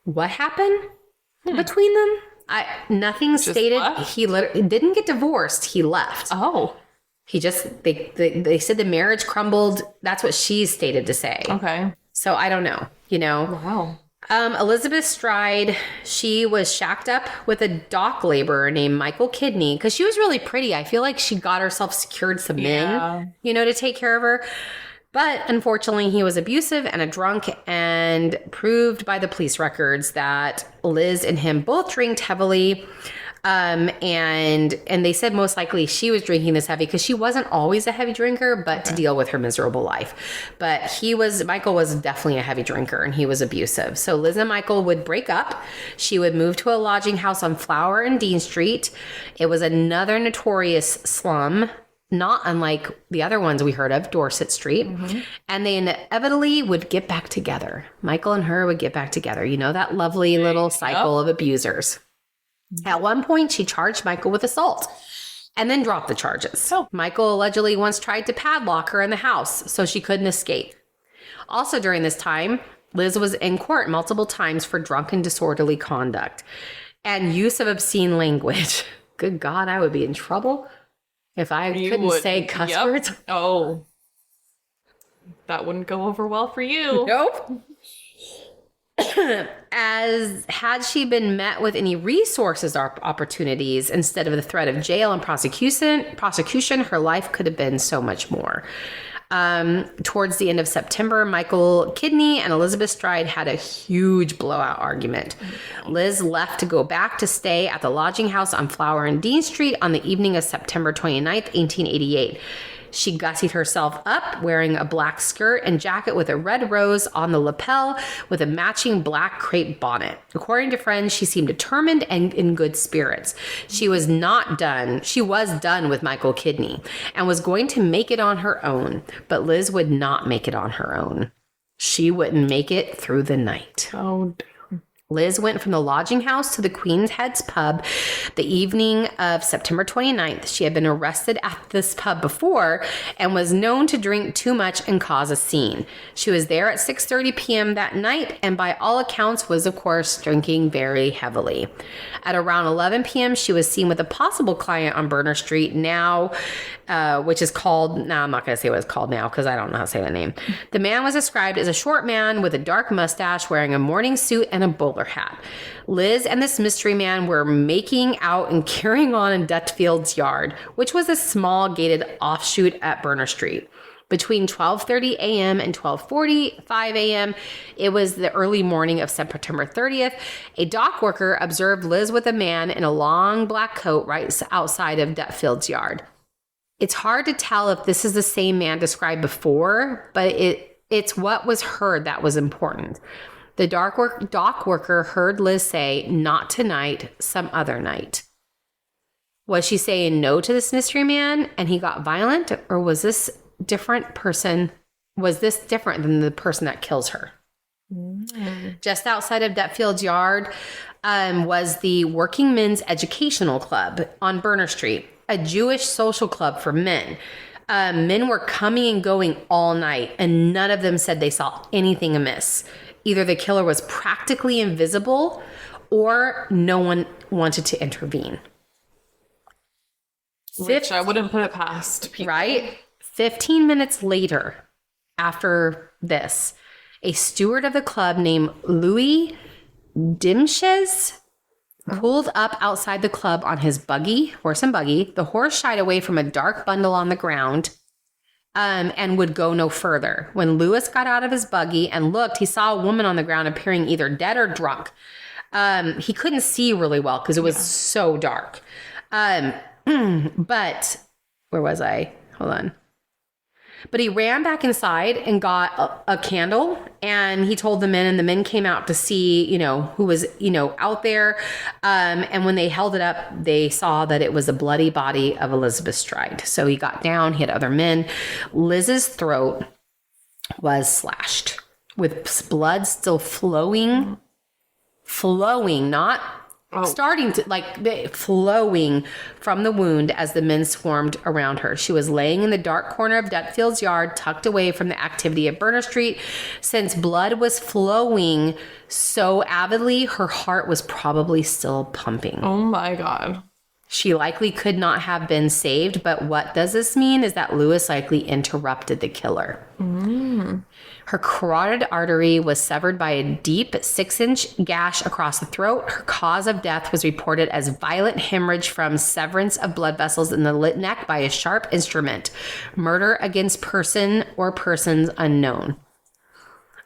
what happened between them. Nothing stated. Left? He didn't get divorced. He left. Oh. He just, they said the marriage crumbled. That's what she's stated to say. Okay. So I don't know, you know. Wow. Elizabeth Stride, she was shacked up with a dock laborer named Michael Kidney because she was really pretty. I feel like she got herself secured some men, you know, to take care of her. But unfortunately, he was abusive and a drunk, and proved by the police records that Liz and him both drank heavily. And they said most likely she was drinking this heavy because she wasn't always a heavy drinker, but to deal with her miserable life. But Michael was definitely a heavy drinker and he was abusive. So Liz and Michael would break up. She would move to a lodging house on Flower and Dean Street. It was another notorious slum, not unlike the other ones we heard of, Dorset Street. And they inevitably would get back together. Michael and her would get back together. You know, that lovely little cycle of abusers. At one point, she charged Michael with assault. and then dropped the charges. Oh. Michael allegedly once tried to padlock her in the house so she couldn't escape. Also during this time, Liz was in court multiple times for drunken disorderly conduct and use of obscene language. Good God, I would be in trouble if I couldn't say cuss words. Oh, that wouldn't go over well for you. Nope. As had she been met with any resources or opportunities instead of the threat of jail and prosecution, her life could have been so much more. Towards the end of September, Michael Kidney and Elizabeth Stride had a huge blowout argument. Liz left to go back to stay at the lodging house on Flower and Dean Street on the evening of September 29th, 1888. She gussied herself up, wearing a black skirt and jacket with a red rose on the lapel with a matching black crepe bonnet. According to friends, she seemed determined and in good spirits. She was done with Michael Kidney and was going to make it on her own, but Liz would not make it on her own. She wouldn't make it through the night. Oh, Liz went from the lodging house to the Queen's Heads pub the evening of September 29th. She had been arrested at this pub before and was known to drink too much and cause a scene. She was there at 6:30 p.m. that night and by all accounts was, of course, drinking very heavily. At around 11 p.m., she was seen with a possible client on Berner Street now, which is called, I'm not going to say what it's called now because I don't know how to say the name. The man was described as a short man with a dark mustache wearing a morning suit and a bowler hat. Liz and this mystery man were making out and carrying on in Dutfield's yard, which was a small gated offshoot at Berner Street. Between 12:30 a.m. and 12:45 a.m., it was the early morning of September 30th, a dock worker observed Liz with a man in a long black coat right outside of Dutfield's yard. It's hard to tell if this is the same man described before, but it's what was heard that was important. The dock worker heard Liz say, "Not tonight, some other night." Was she saying no to this mystery man and he got violent, or was this different than the person that kills her? Just outside of Dutfield's yard was the Working Men's Educational Club on Berner Street, a Jewish social club for men. Men were coming and going all night, and none of them said they saw anything amiss. Either the killer was practically invisible or no one wanted to intervene. Which I wouldn't put it past people. Right? 15 minutes later, after this, a steward of the club named Louis Dimches pulled up outside the club on his horse and buggy. The horse shied away from a dark bundle on the ground and would go no further. When Lewis got out of his buggy and looked, he saw a woman on the ground appearing either dead or drunk. He couldn't see really well because it was so dark. But where was I? Hold on. But he ran back inside and got a candle, and he told the men, and the men came out to see, who was, out there. And when they held it up, they saw that it was the bloody body of Elizabeth Stride. So he got down, he had other men. Liz's throat was slashed with blood still flowing, not starting to flowing from the wound as the men swarmed around her. She was laying in the dark corner of Dutfield's yard, tucked away from the activity of Berner Street. Since blood was flowing so avidly, her heart was probably still pumping. Oh my God. She likely could not have been saved, but what does this mean is that Lewis likely interrupted the killer. Her carotid artery was severed by a deep 6-inch gash across the throat. Her cause of death was reported as violent hemorrhage from severance of blood vessels in the neck by a sharp instrument. Murder against person or persons unknown.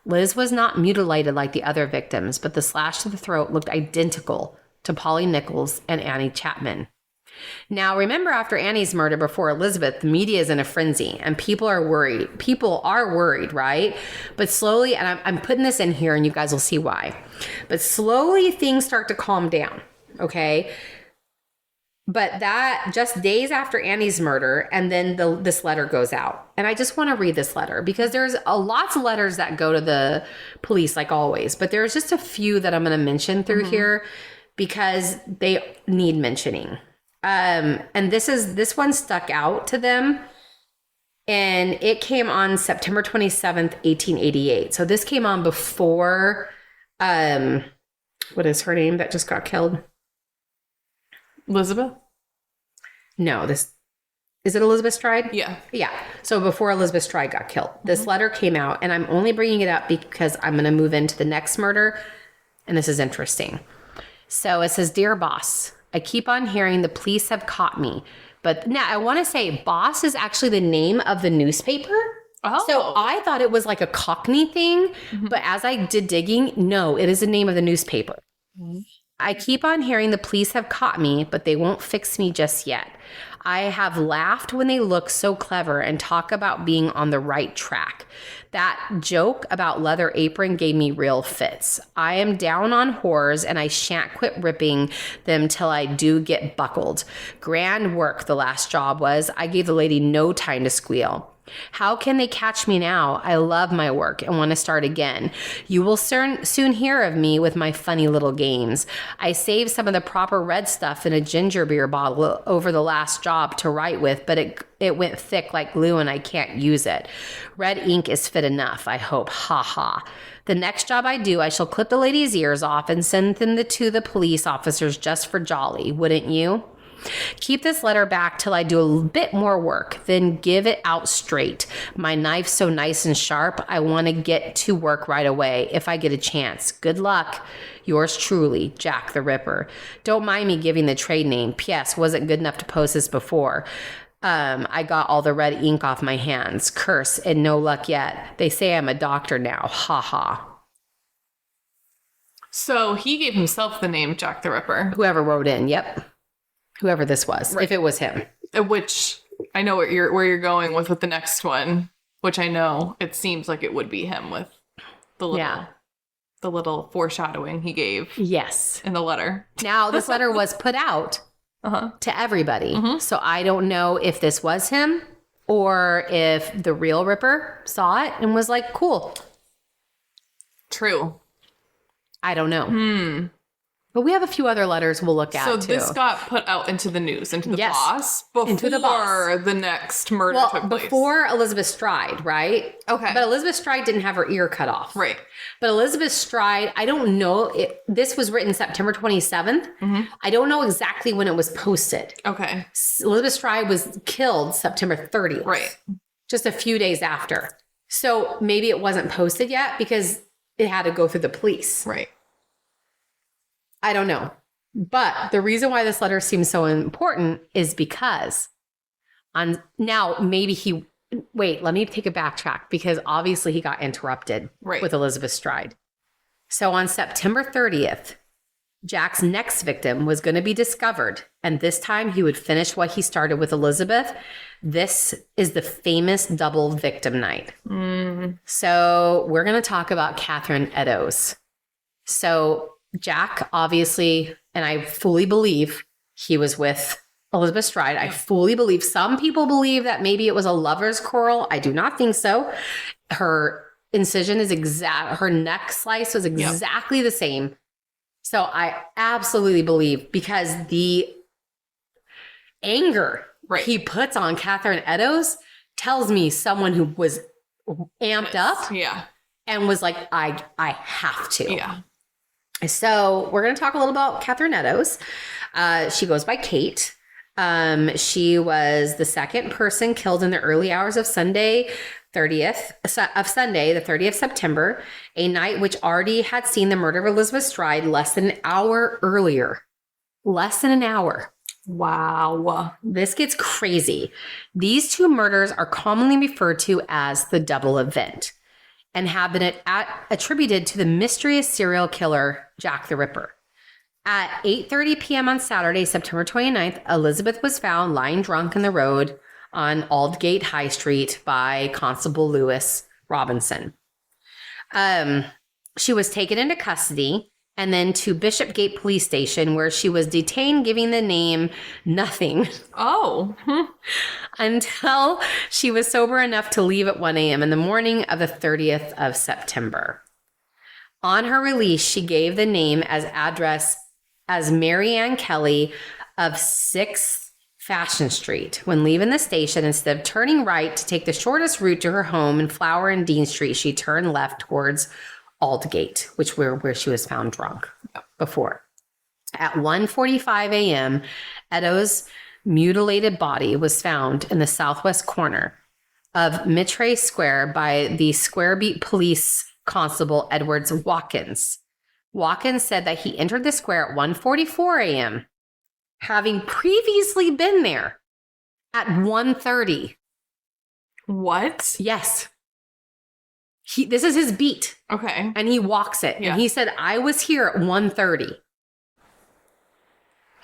Liz was not mutilated like the other victims, but the slash to the throat looked identical to Polly Nichols and Annie Chapman. Now, remember, after Annie's murder before Elizabeth, the media is in a frenzy and people are worried. People are worried, right? But slowly, and I'm putting this in here and you guys will see why. But slowly things start to calm down, okay? But that just days after Annie's murder, and then this letter goes out. And I just want to read this letter because there's lots of letters that go to the police like always. But there's just a few that I'm going to mention through here because they need mentioning. And this one stuck out to them. And it came on September 27th, 1888. So this came on before, what is her name that just got killed? Elizabeth? No, is it Elizabeth Stride? Yeah. Yeah. So before Elizabeth Stride got killed, this letter came out, and I'm only bringing it up because I'm going to move into the next murder, and this is interesting. So it says, "Dear boss, I keep on hearing the police have caught me, but now I want to say boss is actually the name of the newspaper." Oh. So I thought it was like a Cockney thing, but as I did digging, no, it is the name of the newspaper. "I keep on hearing the police have caught me, but they won't fix me just yet. I have laughed when they look so clever and talk about being on the right track. That joke about leather apron gave me real fits. I am down on whores and I shan't quit ripping them till I do get buckled. Grand work the last job was. I gave the lady no time to squeal. How can they catch me now? I love my work and want to start again. You will soon hear of me with my funny little games. I saved some of the proper red stuff in a ginger beer bottle over the last job to write with, but it went thick like glue and I can't use it. Red ink is fit enough, I hope. Ha ha. The next job I do, I shall clip the lady's ears off and send them to the police officers just for jolly. Wouldn't you? Keep this letter back till I do a bit more work, then give it out straight. My knife's so nice and sharp, I want to get to work right away if I get a chance. Good luck. Yours truly, Jack the Ripper." Don't mind me giving the trade name. P.S. Wasn't good enough to post this before. I got all the red ink off my hands. Curse, and no luck yet. They say I'm a doctor now. Ha ha. So he gave himself the name Jack the Ripper. Whoever wrote in, yep. Whoever this was, if it was him. Which I know where you're going with the next one, which I know it seems like it would be him with the little foreshadowing he gave. Yes. In the letter. Now, this letter was put out to everybody. So I don't know if this was him or if the real Ripper saw it and was like, cool. True. I don't know. But we have a few other letters we'll look at, so too. This got put out into the news, into the boss, before the next murder took place. Before Elizabeth Stride, right? Okay. But Elizabeth Stride didn't have her ear cut off. Right. But Elizabeth Stride, I don't know. This was written September 27th. I don't know exactly when it was posted. Okay. Elizabeth Stride was killed September 30th. Right. Just a few days after. So maybe it wasn't posted yet because it had to go through the police. Right. I don't know. But the reason why this letter seems so important is because let me take a backtrack because obviously he got interrupted with Elizabeth Stride. So on September 30th, Jack's next victim was going to be discovered. And this time he would finish what he started with Elizabeth. This is the famous double victim night. So we're going to talk about Catherine Eddowes. So Jack, obviously, and I fully believe he was with Elizabeth Stride. I fully believe. Some people believe that maybe it was a lover's quarrel. I do not think so. Her incision is her neck slice was exactly the same. So I absolutely believe because the anger he puts on Catherine Eddowes tells me someone who was amped up and was like, I have to. Yeah. So we're going to talk a little about Catherine Eddowes. She goes by Kate. She was the second person killed in the early hours of the 30th September, a night which already had seen the murder of Elizabeth Stride less than an hour earlier. Less than an hour. Wow. This gets crazy. These two murders are commonly referred to as the double event and have been attributed to the mysterious serial killer, Jack the Ripper. At 8:30 p.m. on Saturday, September 29th, Elizabeth was found lying drunk in the road on Aldgate High Street by Constable Lewis Robinson. She was taken into custody and then to Bishopgate Police Station, where she was detained giving the name Nothing. Until she was sober enough to leave at 1 a.m. in the morning of the 30th of September. On her release, she gave the name as address as Mary Ann Kelly of 6th Fashion Street. When leaving the station, instead of turning right to take the shortest route to her home in Flower and Dean Street, she turned left towards Aldgate, which where she was found drunk before. At 1:45 a.m., Edo's mutilated body was found in the southwest corner of Mitre Square by the Squarebeat police constable Edwards Watkins. Watkins said that he entered the square at 1:44 a.m., having previously been there at 1:30. What? Yes. This is his beat. Okay. And he walks it. Yeah. And he said, I was here at 1:30.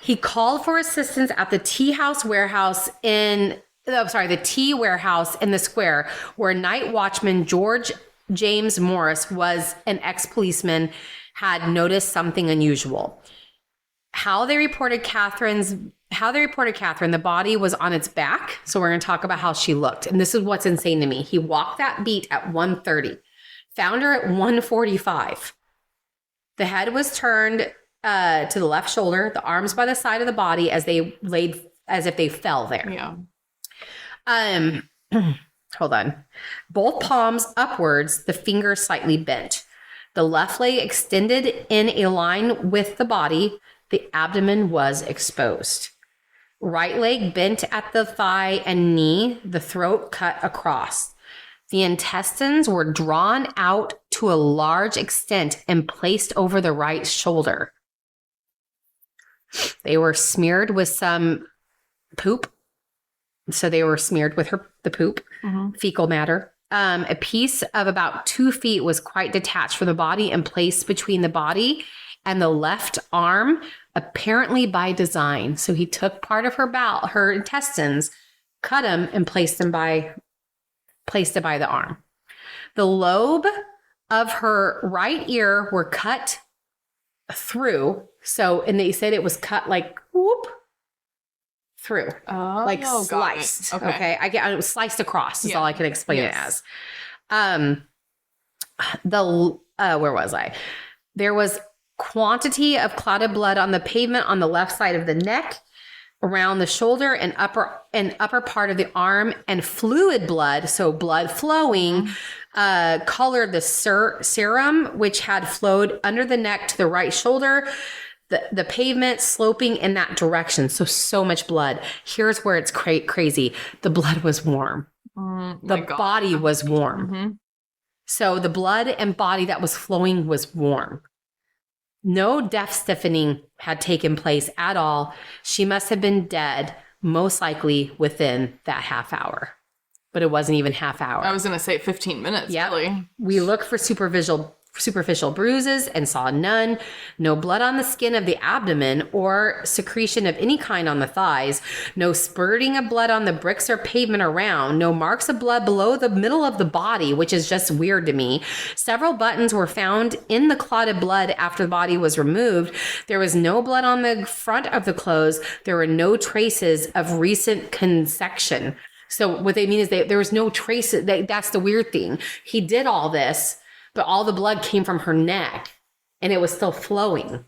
He called for assistance at the tea warehouse in the square, where night watchman George James Morris was an ex-policeman, had noticed something unusual. How they reported Catherine, the body was on its back. So we're going to talk about how she looked. And this is what's insane to me. He walked that beat at 1:30, found her at 1:45. The head was turned to the left shoulder, the arms by the side of the body as if they fell there. Yeah. Hold on. Both palms upwards, the fingers slightly bent. The left leg extended in a line with the body. The abdomen was exposed. Right leg bent at the thigh and knee, the throat cut across. The intestines were drawn out to a large extent and placed over the right shoulder. They were smeared with some poop. So they were smeared with the poop, fecal matter. A piece of about 2 feet was quite detached from the body and placed between the body and the left arm, apparently by design. So he took part of her intestines, cut them, and placed it by the arm. The lobe of her right ear were cut through. So, and they said it was cut like whoop through, like sliced. Okay. It was sliced across. Is all I can explain it as. Where was I? There was quantity of clotted blood on the pavement on the left side of the neck, around the shoulder and upper part of the arm, and fluid blood, so blood flowing, colored the serum, which had flowed under the neck to the right shoulder, the pavement sloping in that direction. So much blood. Here's where it's crazy. The blood was warm. The body was warm. Mm-hmm. So the blood and body that was flowing was warm. No death stiffening had taken place at all. She must have been dead, most likely within that half hour. But it wasn't even half hour. I was going to say 15 minutes. Yeah. Really. We looked for superficial bruises and saw none. No blood on the skin of the abdomen or secretion of any kind on the thighs. No spurting of blood on the bricks or pavement around. No marks of blood below the middle of the body, which is just weird to me. Several buttons were found in the clotted blood after the body was removed. There was no blood on the front of the clothes. There were no traces of recent consection. So what they mean is there was no traces. That's the weird thing. He did all this, but all the blood came from her neck and it was still flowing.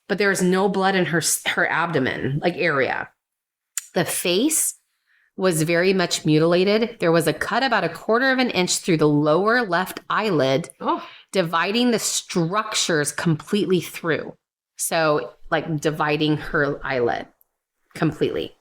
But there was no blood in her abdomen, like area. The face was very much mutilated. There was a cut about 1/4 of an inch through the lower left eyelid, dividing the structures completely through. So like dividing her eyelid completely.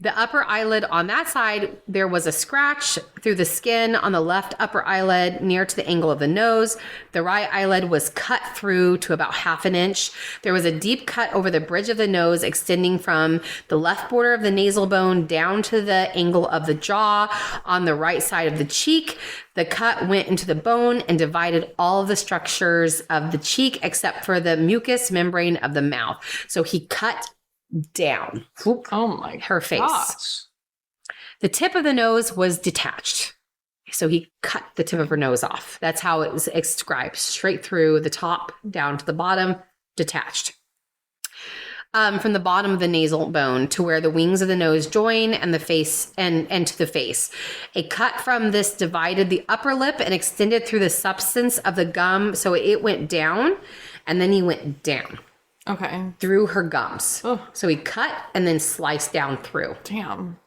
The upper eyelid on that side, there was a scratch through the skin on the left upper eyelid near to the angle of the nose. The right eyelid was cut through to about 1/2 inch. There was a deep cut over the bridge of the nose extending from the left border of the nasal bone down to the angle of the jaw on the right side of the cheek. The cut went into the bone and divided all of the structures of the cheek except for the mucous membrane of the mouth. So he cut down her face. Gosh. The tip of the nose was detached. So he cut the tip of her nose off. That's how it was described. Straight through the top down to the bottom, detached. From the bottom of the nasal bone to where the wings of the nose join and the face and to the face. A cut from this divided the upper lip and extended through the substance of the gum. So it went down and then he went down. Okay. through her gums. Ugh. So he cut and then sliced down through. Damn.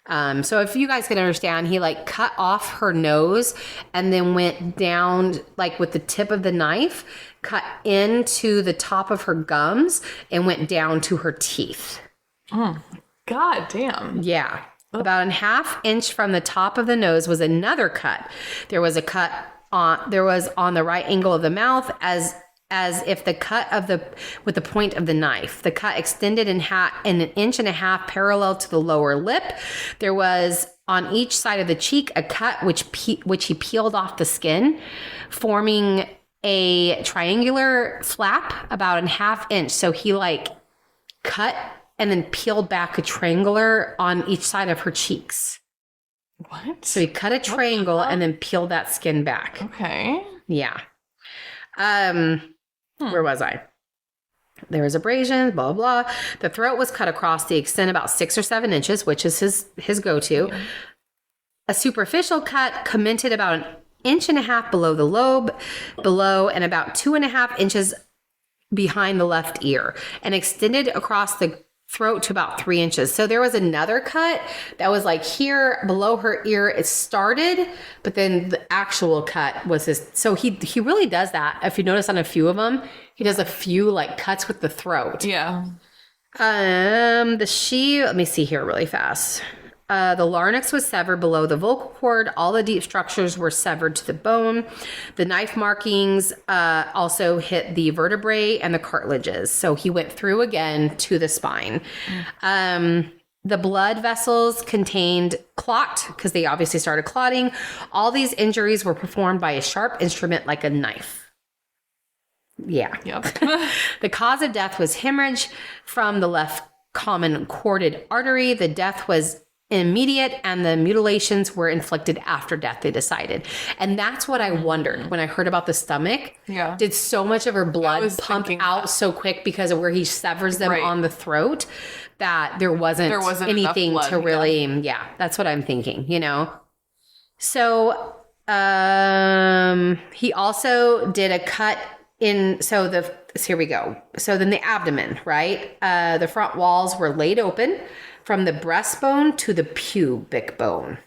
So if you guys can understand, he like cut off her nose and then went down like with the tip of the knife, cut into the top of her gums and went down to her teeth. God damn. Yeah. About a half inch from the top of the nose was another cut. There was on the right angle of the mouth as if the cut with the point of the knife. The cut extended in an inch and a half parallel to the lower lip. There was on each side of the cheek a cut which he peeled off the skin, forming a triangular flap about a half inch. So he like cut and then peeled back a triangular on each side of her cheeks. What? So he cut a triangle and then peeled that skin back. Okay. Yeah. Where was I? There was abrasions, blah, blah, blah. The throat was cut across the extent about 6 or 7 inches, which is his go-to. Yeah. A superficial cut commented about an inch and a half below the lobe, and about 2.5 inches behind the left ear, and extended across the throat to about 3 inches. So there was another cut that was like here below her ear. It started, but then the actual cut was this. So he really does that. If you notice on a few of them, he does a few like cuts with the throat. Yeah. Let me see here really fast. The larynx was severed below the vocal cord. All the deep structures were severed to the bone. The knife markings also hit the vertebrae and the cartilages. So he went through again to the spine. The blood vessels contained clot because they obviously started clotting. All these injuries were performed by a sharp instrument like a knife. Yeah. Yep. The cause of death was hemorrhage from the left common carotid artery. The death was immediate and the mutilations were inflicted after death, they decided. And that's what I wondered when I heard about the stomach. Yeah. Did so much of her blood pump out so quick because of where he severs them on the throat that there wasn't anything blood, to really, yeah, that's what I'm thinking, you know? So, he also did a cut in, here we go. So then the abdomen, right? The front walls were laid open from the breastbone to the pubic bone.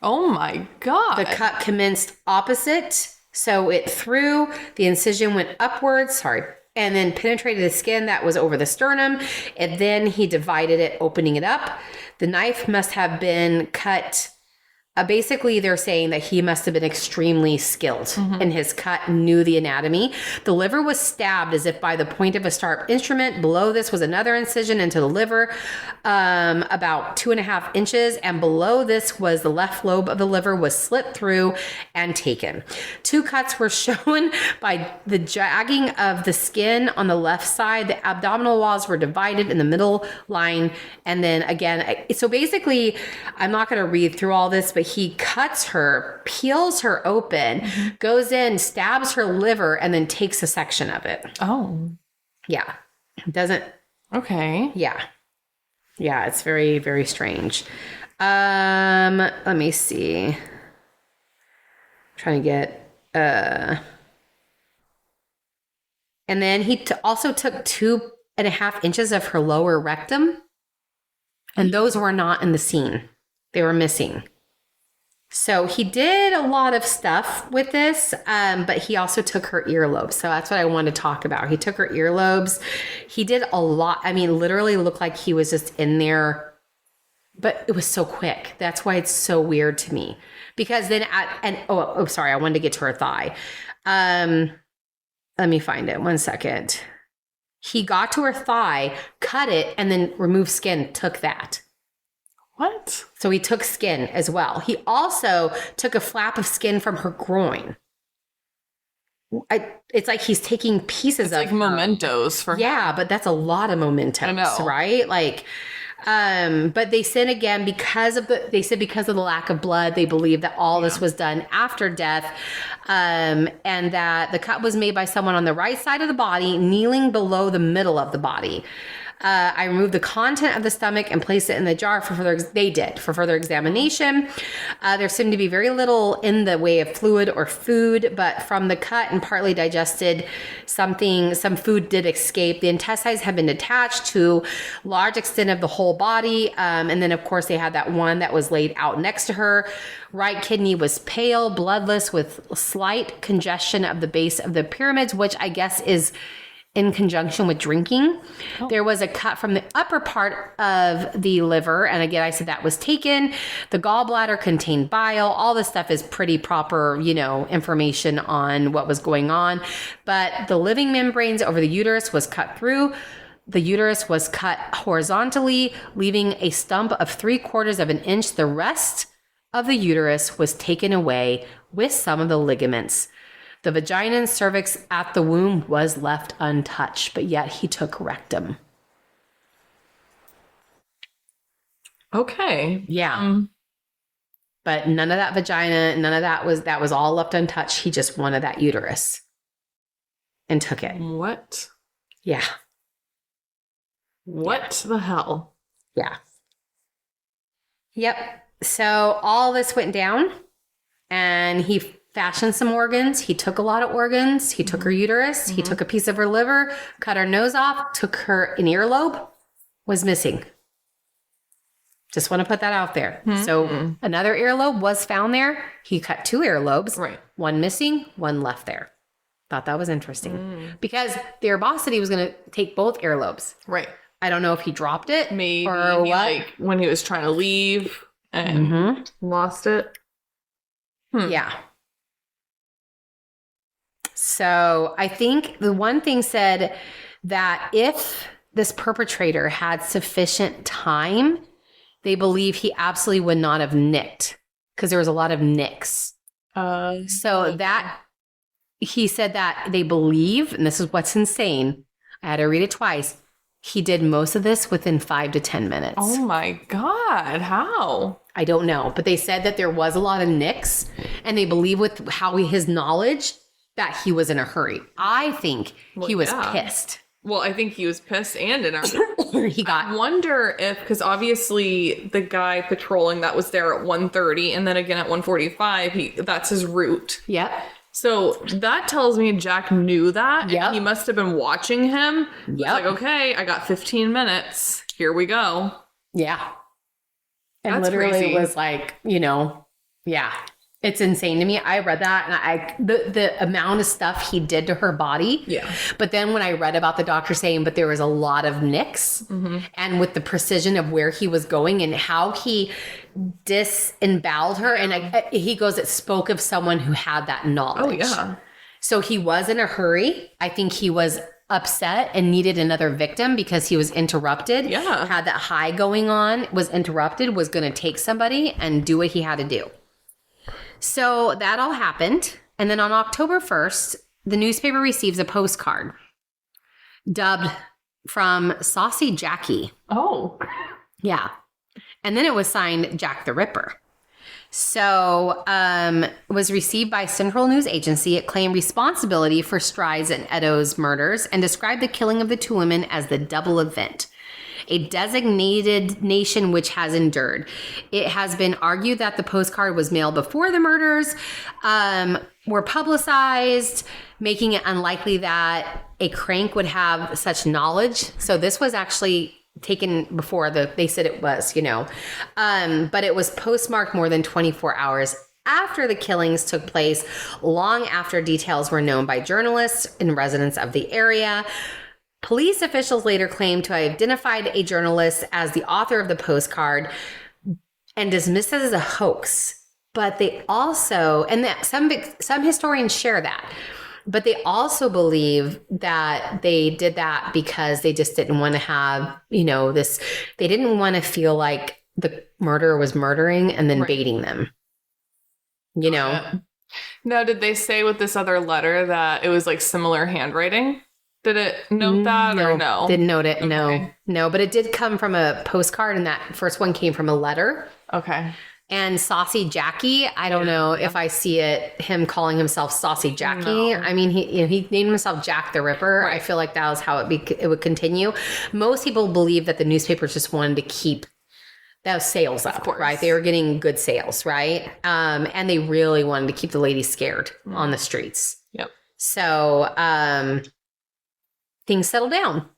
Oh my God. The cut commenced opposite. So it through, the incision went upwards, and then penetrated the skin that was over the sternum. And then he divided it, opening it up. The knife must have been cut. Basically, they're saying that he must have been extremely skilled in his cut, knew the anatomy. The liver was stabbed as if by the point of a sharp instrument. Below this was another incision into the liver, about 2.5 inches. And below this was the left lobe of the liver was slit through and taken. 2 cuts were shown by the jagging of the skin on the left side. The abdominal walls were divided in the middle line. And then again, so basically, I'm not going to read through all this, but he cuts her, peels her open, goes in, stabs her liver, and then takes a section of it. Oh. Yeah. Doesn't. Okay. Yeah. Yeah, it's very, very strange. Let me see. I'm trying to get, and then he also took 2.5 inches of her lower rectum, and those were not in the scene. They were missing. So he did a lot of stuff with this, but he also took her earlobes. So that's what I want to talk about. He took her earlobes. He did a lot. I mean, literally looked like he was just in there, but it was so quick. That's why it's so weird to me. Because then, sorry, I wanted to get to her thigh. Let me find it. 1 second. He got to her thigh, cut it, and then removed skin, took that. What? So he took skin as well. He also took a flap of skin from her groin. It's like he's taking pieces of like mementos for her. Yeah, but that's a lot of mementos, right? Like, but they said again because of the lack of blood, they believe that all this was done after death, and that the cut was made by someone on the right side of the body, kneeling below the middle of the body. I removed the content of the stomach and placed it in the jar for further examination. There seemed to be very little in the way of fluid or food, but from the cut and partly digested some food did escape. The intestines have been detached to large extent of the whole body. And then of course they had that one that was laid out next to her. Right kidney was pale, bloodless, with slight congestion of the base of the pyramids, which I guess is in conjunction with drinking. There was a cut from the upper part of the liver. And again, I said that was taken. The gallbladder contained bile. All this stuff is pretty proper, information on what was going on. But the living membranes over the uterus was cut through. The uterus was cut horizontally, leaving a stump of 3/4 of an inch. The rest of the uterus was taken away with some of the ligaments. The vagina and cervix at the womb was left untouched, but yet he took rectum. Okay. Yeah. But none of that vagina, none of that was all left untouched. He just wanted that uterus and took it. What? Yeah. What the hell? Yeah. Yep. So all this went down and he fashioned some organs. He took a lot of organs. He took her uterus. He took a piece of her liver, cut her nose off, took an earlobe, was missing. Just want to put that out there. So another earlobe was found there. He cut 2 earlobes, Right. one missing, one left there. Thought that was interesting because the herbosity was going to take both earlobes. Right. I don't know if he dropped it Maybe or what. like when he was trying to leave and lost it. Yeah. So I think the one thing said that if this perpetrator had sufficient time, they believe he absolutely would not have nicked because there was a lot of nicks. So that he said that they believe, and this is what's insane. I had to read it twice. He did most of this within 5 to 10 minutes. Oh my God. How? I don't know, but they said that there was a lot of nicks and they believe with his knowledge that he was in a hurry. I think he was pissed. Well, I think he was pissed and in a I wonder if, because obviously the guy patrolling that was there at 1:30 and then again at 1:45, that's his route. Yep. So that tells me Jack knew that. Yep. He must have been watching him. Yep. It's like, okay, I got 15 minutes. Here we go. Yeah. And That's literally crazy. it was like, yeah. It's insane to me. I read that and the amount of stuff he did to her body. Yeah. But then when I read about the doctor saying, but there was a lot of nicks and with the precision of where he was going and how he disemboweled her. And he goes, it spoke of someone who had that knowledge. Oh, yeah. So he was in a hurry. I think he was upset and needed another victim because he was interrupted. Yeah. Had that high going on, was interrupted, was going to take somebody and do what he had to do. So that all happened. And then on October 1st, the newspaper receives a postcard dubbed from Saucy Jackie. Oh. Yeah. And then it was signed Jack the Ripper. So it was received by Central News Agency. It claimed responsibility for Stride's and Edo's murders and described the killing of the 2 women as the double event, a designated nation which has endured. It has been argued that the postcard was mailed before the murders were publicized, making it unlikely that a crank would have such knowledge. So this was actually taken before they said it was, but it was postmarked more than 24 hours after the killings took place, long after details were known by journalists and residents of the area. Police officials later claimed to have identified a journalist as the author of the postcard and dismissed it as a hoax. But they also, and that some historians share that, but they also believe that they did that because they just didn't want to have, this, they didn't want to feel like the murderer was murdering and then baiting them, Now, did they say with this other letter that it was like similar handwriting? Did it note that or no? Didn't note it. Okay. No, but it did come from a postcard and that first one came from a letter. Okay. And Saucy Jackie, I don't know if I see him calling himself Saucy Jackie. No. I mean, he named himself Jack the Ripper. Right. I feel like that was how it would continue. Most people believe that the newspapers just wanted to keep those sales up, right? They were getting good sales, right? And they really wanted to keep the ladies scared on the streets. Yep. So things settled down.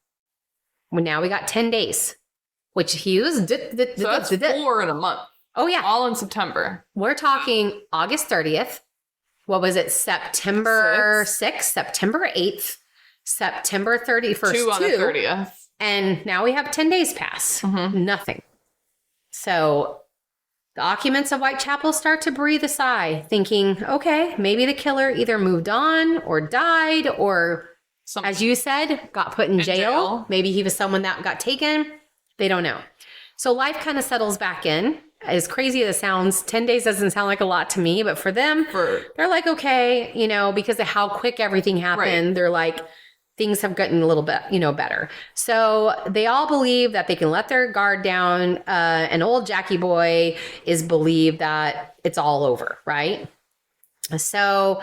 Well, now we got 10 days, which he was. So that's 4 in a month. Oh, yeah. All in September. We're talking August 30th. What was it? September 6th, September 8th, September 31st. 2 on the 30th. And now we have 10 days pass. Nothing. So the occupants of Whitechapel start to breathe a sigh, thinking, okay, maybe the killer either moved on or died or, as you said, got put in jail. Maybe he was someone that got taken. They don't know. So life kind of settles back in. As crazy as it sounds, 10 days doesn't sound like a lot to me, but for them, they're like, okay, because of how quick everything happened, they're like, things have gotten a little bit, better. So they all believe that they can let their guard down. And old Jackie Boy is believed that it's all over, right? So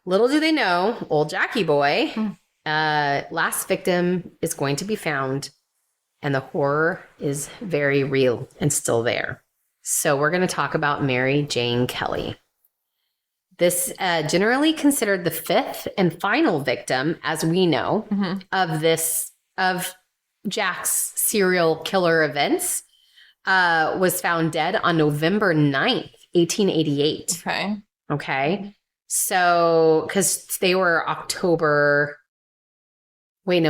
little do they know, old Jackie Boy, last victim is going to be found, and the horror is very real and still there. So we're going to talk about Mary Jane Kelly. This generally considered the 5th and final victim, as we know, of Jack's serial killer events, was found dead on November 9th, 1888. Okay. So, because they were October, what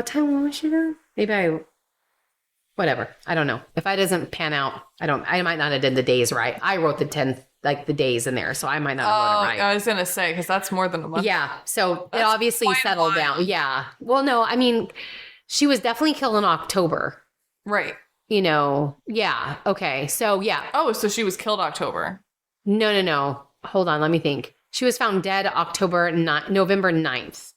time was she there? Whatever. I don't know. If it doesn't pan out, I might not have did the days right. I wrote the 10th, the days in there, so I might not have wrote it right. I was going to say, because that's more than a month. Yeah. So it obviously settled down. Yeah. Well, no, I mean, she was definitely killed in October. Right. Yeah. Okay. So yeah. Oh, so she was killed October. No. Hold on. Let me think. She was found dead November 9th.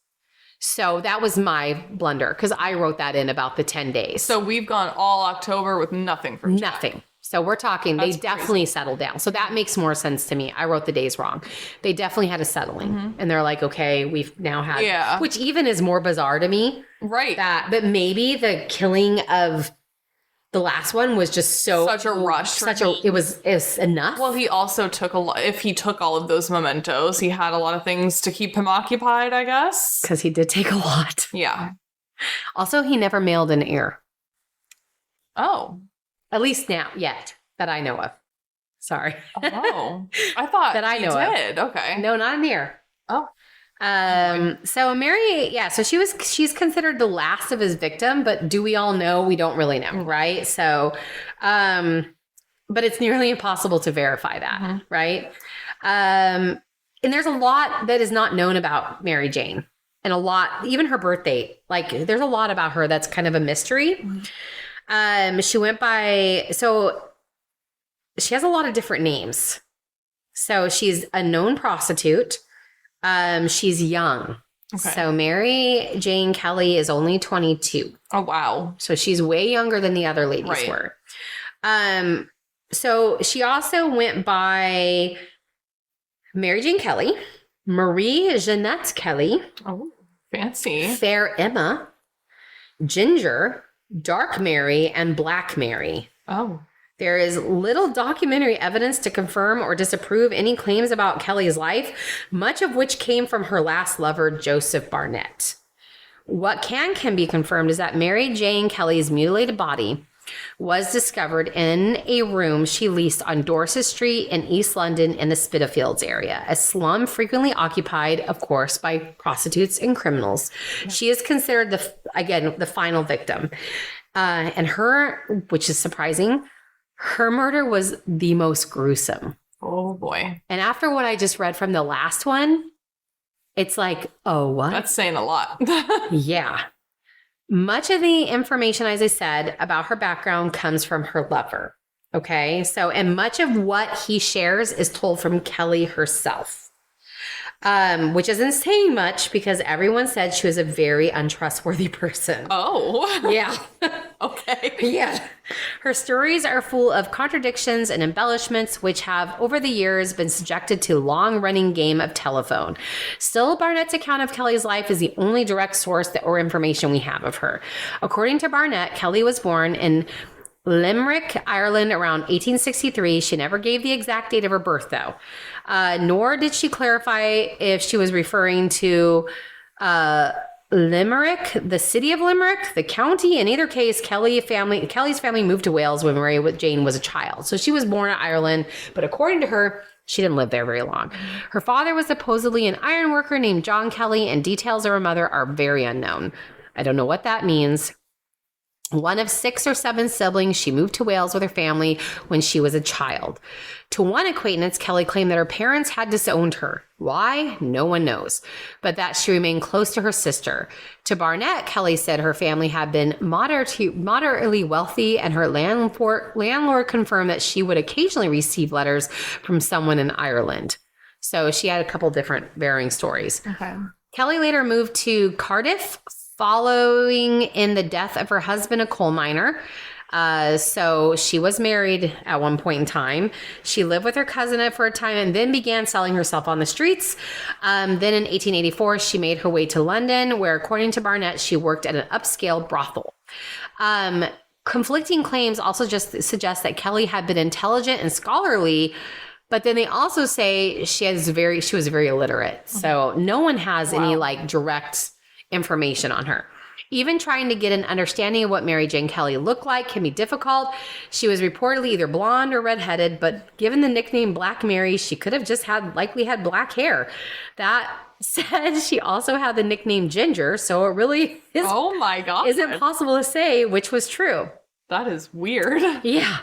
So that was my blunder because I wrote that in about the 10 days. So we've gone all October with nothing from Jack. Nothing. So we're talking, they definitely settled down. So that makes more sense to me. I wrote the days wrong. They definitely had a settling. And they're like, okay, we've now had, which even is more bizarre to me. Right. But maybe the killing of the last one was just such a rush. It was enough. Well, he also took if he took all of those mementos, he had a lot of things to keep him occupied, I guess. Because he did take a lot. Yeah. Also, he never mailed an heir. Oh. At least now, yet, that I know of. Sorry. Oh. I thought that I know did. Of. Okay. No, not an heir. Oh. So Mary, so she's considered the last of his victim, but do we all know? We don't really know, right? So, but it's nearly impossible to verify that, right? And there's a lot that is not known about Mary Jane, and a lot, even her birth date. Like, there's a lot about her that's kind of a mystery. She went by, so she has a lot of different names. So she's a known prostitute. She's young. Okay. So Mary Jane Kelly is only 22. Oh, wow. So she's way younger than the other ladies were. So she also went by Mary Jane Kelly, Marie Jeanette Kelly. Oh, fancy. Fair Emma, Ginger, Dark Mary, and Black Mary. Oh. There is little documentary evidence to confirm or disapprove any claims about Kelly's life, much of which came from her last lover, Joseph Barnett. What can be confirmed is that Mary Jane Kelly's mutilated body was discovered in a room she leased on Dorset Street in East London in the Spitalfields area, a slum frequently occupied, of course, by prostitutes and criminals. She is considered the final victim. And her, which is surprising, her murder was the most gruesome. Oh, boy. And after what I just read from the last one, it's like, oh, what? That's saying a lot. Yeah. Much of the information, as I said, about her background comes from her lover. Okay? So, and much of what he shares is told from Kelly herself. which isn't saying much because everyone said she was a very untrustworthy person. Oh. Yeah. Okay. Yeah. Her stories are full of contradictions and embellishments, which have, over the years, been subjected to a long-running game of telephone. Still, Barnett's account of Kelly's life is the only direct source or information we have of her. According to Barnett, Kelly was born in Limerick, Ireland, around 1863. She never gave the exact date of her birth, though. Nor did she clarify if she was referring to Limerick, the city of Limerick, the county. In either case, Kelly's family moved to Wales when Mary Jane was a child. So she was born in Ireland, but according to her, she didn't live there very long. Her father was supposedly an iron worker named John Kelly, and details of her mother are very unknown. I don't know what that means. One of 6 or 7 siblings, she moved to Wales with her family when she was a child. To one acquaintance, Kelly claimed that her parents had disowned her. Why? No one knows. But that she remained close to her sister. To Barnett, Kelly said her family had been moderately wealthy, and her landlord confirmed that she would occasionally receive letters from someone in Ireland. So she had a couple different varying stories. Okay. Kelly later moved to Cardiff, following in the death of her husband, a coal miner. So she was married at one point in time. She lived with her cousin for a time and then began selling herself on the streets. Then in 1884, she made her way to London, where, according to Barnett, she worked at an upscale brothel. Conflicting claims also just suggest that Kelly had been intelligent and scholarly, but then they also say she was very illiterate. So no one has any direct information on her. Even trying to get an understanding of what Mary Jane Kelly looked like can be difficult. She was reportedly either blonde or redheaded, but given the nickname Black Mary, she could have just likely had black hair. That said, she also had the nickname Ginger, so it really oh my God, isn't possible to say which was true. That is weird. Yeah.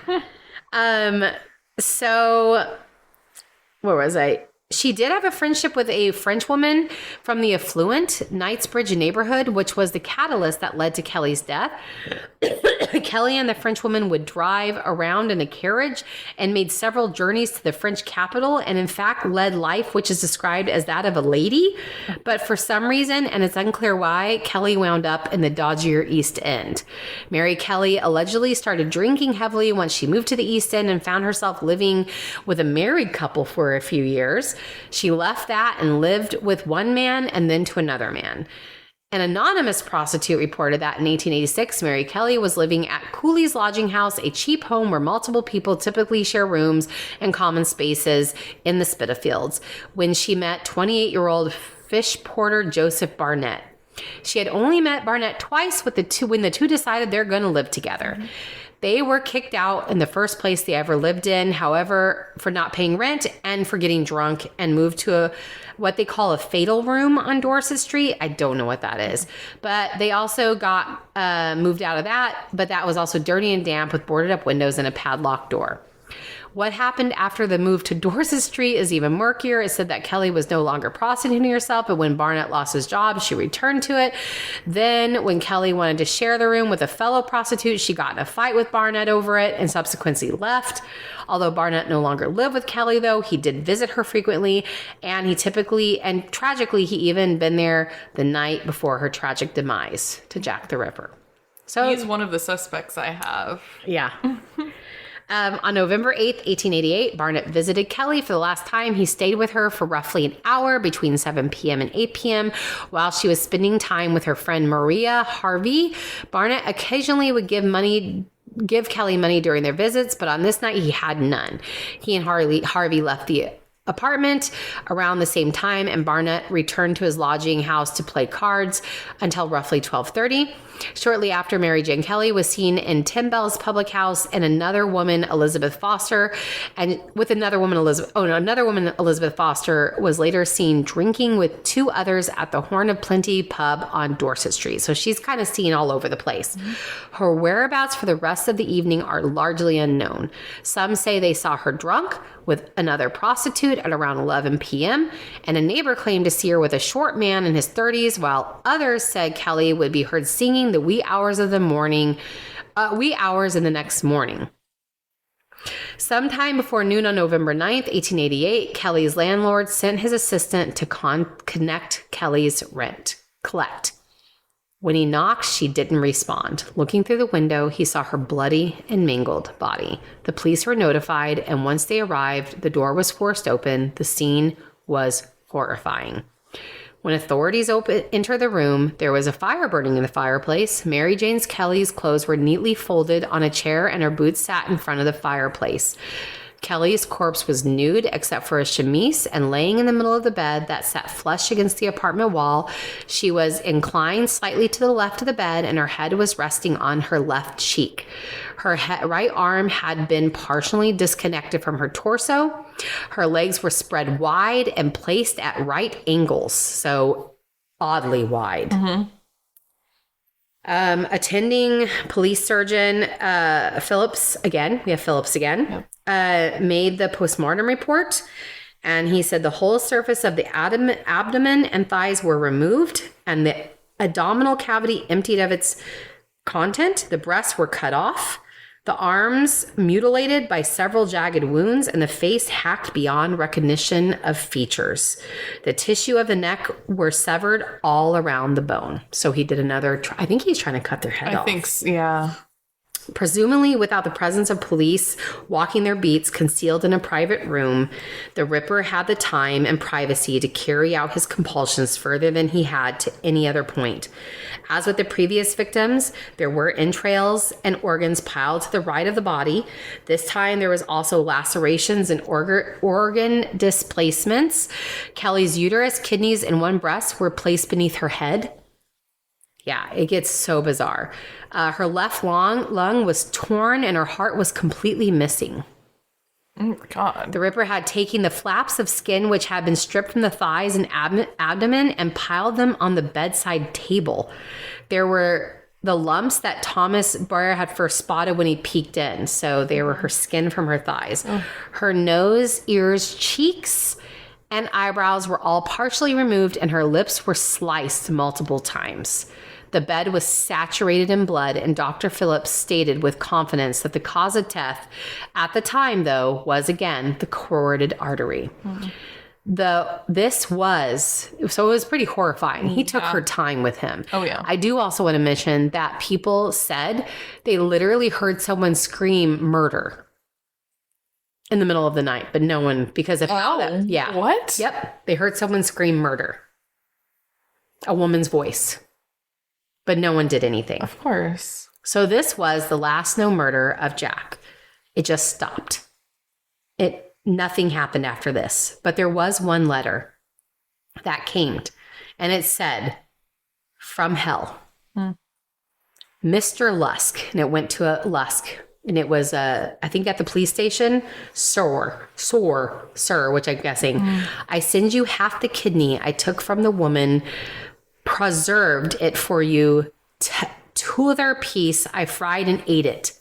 So where was I? She did have a friendship with a French woman from the affluent Knightsbridge neighborhood, which was the catalyst that led to Kelly's death. Kelly and the French woman would drive around in a carriage and made several journeys to the French capital, and in fact led life which is described as that of a lady. But for some reason, and it's unclear why, Kelly wound up in the dodgier East End. Mary Kelly allegedly started drinking heavily once she moved to the East End and found herself living with a married couple for a few years. She left that and lived with one man and then to another man. An anonymous prostitute reported that in 1886, Mary Kelly was living at Cooley's Lodging House, a cheap home where multiple people typically share rooms and common spaces in the Spitalfields, when she met 28-year-old fish porter Joseph Barnett. She had only met Barnett twice when the two decided they're going to live together. Mm-hmm. They were kicked out in the first place they ever lived in, however, for not paying rent and for getting drunk, and moved to what they call a fatal room on Dorset Street. I don't know what that is. But they also got moved out of that, but that was also dirty and damp with boarded up windows and a padlocked door. What happened after the move to Dorset Street is even murkier. It said that Kelly was no longer prostituting herself, but when Barnett lost his job, she returned to it. Then when Kelly wanted to share the room with a fellow prostitute, she got in a fight with Barnett over it and subsequently left. Although Barnett no longer lived with Kelly, though, he did visit her frequently, and tragically, he even been there the night before her tragic demise to Jack the Ripper. So he's one of the suspects I have. Yeah. On November 8th, 1888, Barnett visited Kelly for the last time. He stayed with her for roughly an hour between 7 p.m. and 8 p.m. while she was spending time with her friend Maria Harvey. Barnett occasionally would give Kelly money during their visits, but on this night he had none. He and Harvey left the apartment around the same time, and Barnett returned to his lodging house to play cards until roughly 12:30. Shortly after, Mary Jane Kelly was seen in Tim Bell's public house, and another woman, Elizabeth Foster, Elizabeth Foster, was later seen drinking with 2 others at the Horn of Plenty pub on Dorset Street. So she's kind of seen all over the place. Mm-hmm. Her whereabouts for the rest of the evening are largely unknown. Some say they saw her drunk with another prostitute at around 11 p.m., and a neighbor claimed to see her with a short man in his 30s, while others said Kelly would be heard singing the wee hours in the next morning. Sometime before noon on November 9th, 1888, Kelly's landlord sent his assistant to collect Kelly's rent. When he knocked, she didn't respond. Looking through the window, he saw her bloody and mangled body. The police were notified, and once they arrived, the door was forced open. The scene was horrifying. When authorities entered the room, there was a fire burning in the fireplace. Mary Jane Kelly's clothes were neatly folded on a chair, and her boots sat in front of the fireplace. Kelly's corpse was nude except for a chemise and laying in the middle of the bed that sat flush against the apartment wall. She was inclined slightly to the left of the bed, and her head was resting on her left cheek. Her right arm had been partially disconnected from her torso. Her legs were spread wide and placed at right angles, so oddly wide. Mm-hmm. Attending police surgeon Phillips again, made the postmortem report, and he said the whole surface of the abdomen and thighs were removed, and the abdominal cavity emptied of its content. The breasts were cut off, the arms mutilated by several jagged wounds, and the face hacked beyond recognition of features. The tissue of the neck were severed all around the bone. So he did another, I think he's trying to cut their head off. I think, yeah. Presumably without the presence of police walking their beats concealed in a private room, the Ripper had the time and privacy to carry out his compulsions further than he had to any other point. As with the previous victims, there were entrails and organs piled to the right of the body. This time there was also lacerations and organ displacements. Kelly's uterus, kidneys, and one breast were placed beneath her head. Yeah, it gets so bizarre. Her left lung was torn and her heart was completely missing. Oh, God. The Ripper had taken the flaps of skin which had been stripped from the thighs and abdomen and piled them on the bedside table. There were the lumps that Thomas Boyer had first spotted when he peeked in. So they were her skin from her thighs. Oh. Her nose, ears, cheeks, and eyebrows were all partially removed, and her lips were sliced multiple times. The bed was saturated in blood, and Dr. Phillips stated with confidence that the cause of death at the time, though, was again the carotid artery. Mm-hmm. It was pretty horrifying. He took her time with him. Oh, yeah. I do also want to mention that people said they literally heard someone scream murder in the middle of the night, but no one, because of how that, yeah. What? Yep. They heard someone scream murder. A woman's voice. But no one did anything. Of course. So this was the last known murder of Jack. It just stopped. Nothing happened after this. But there was one letter that came, and it said, "From hell. Mr. Lusk." And it went to a Lusk. And it was, I think at the police station, sir, which I'm guessing. "I send you half the kidney I took from the woman, preserved it for you, t'other piece I fried and ate it.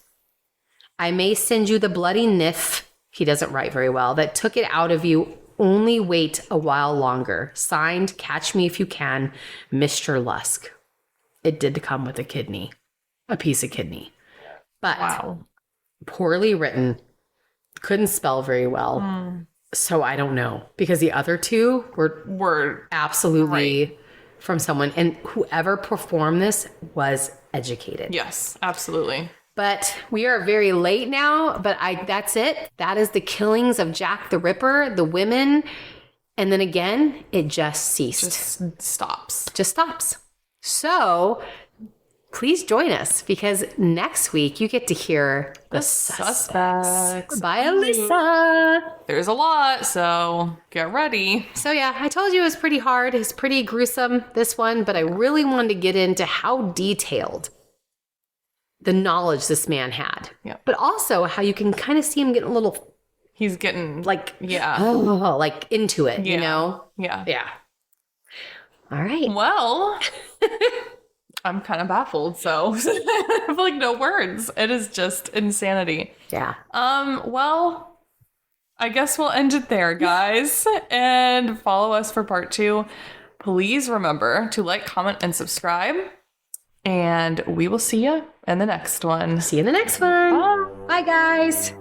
I may send you the bloody niff," he doesn't write very well, "that took it out of you. Only wait a while longer. Signed, catch me if you can, Mr. Lusk." It did come with a piece of kidney. But poorly written, couldn't spell very well. So I don't know, because the other two were absolutely from someone, and whoever performed this was educated. Yes, absolutely. But we are very late now, but that's it. That is the killings of Jack the Ripper, the women. And then again, it just ceased. Just stops. So please join us, because next week you get to hear The Suspects by Alyssa. There's a lot, so get ready. So yeah, I told you it was pretty hard. It's pretty gruesome, this one, but I really wanted to get into how detailed the knowledge this man had. Yeah. But also how you can kind of see him getting a little... He's getting... like into it, yeah. You know? Yeah. Yeah. All right. Well... I'm kind of baffled, so I have like no words. It is just insanity. Yeah. Well, I guess we'll end it there, guys. And follow us for part 2. Please remember to like, comment, and subscribe. And we will see you in the next one. See you in the next one. Bye, guys.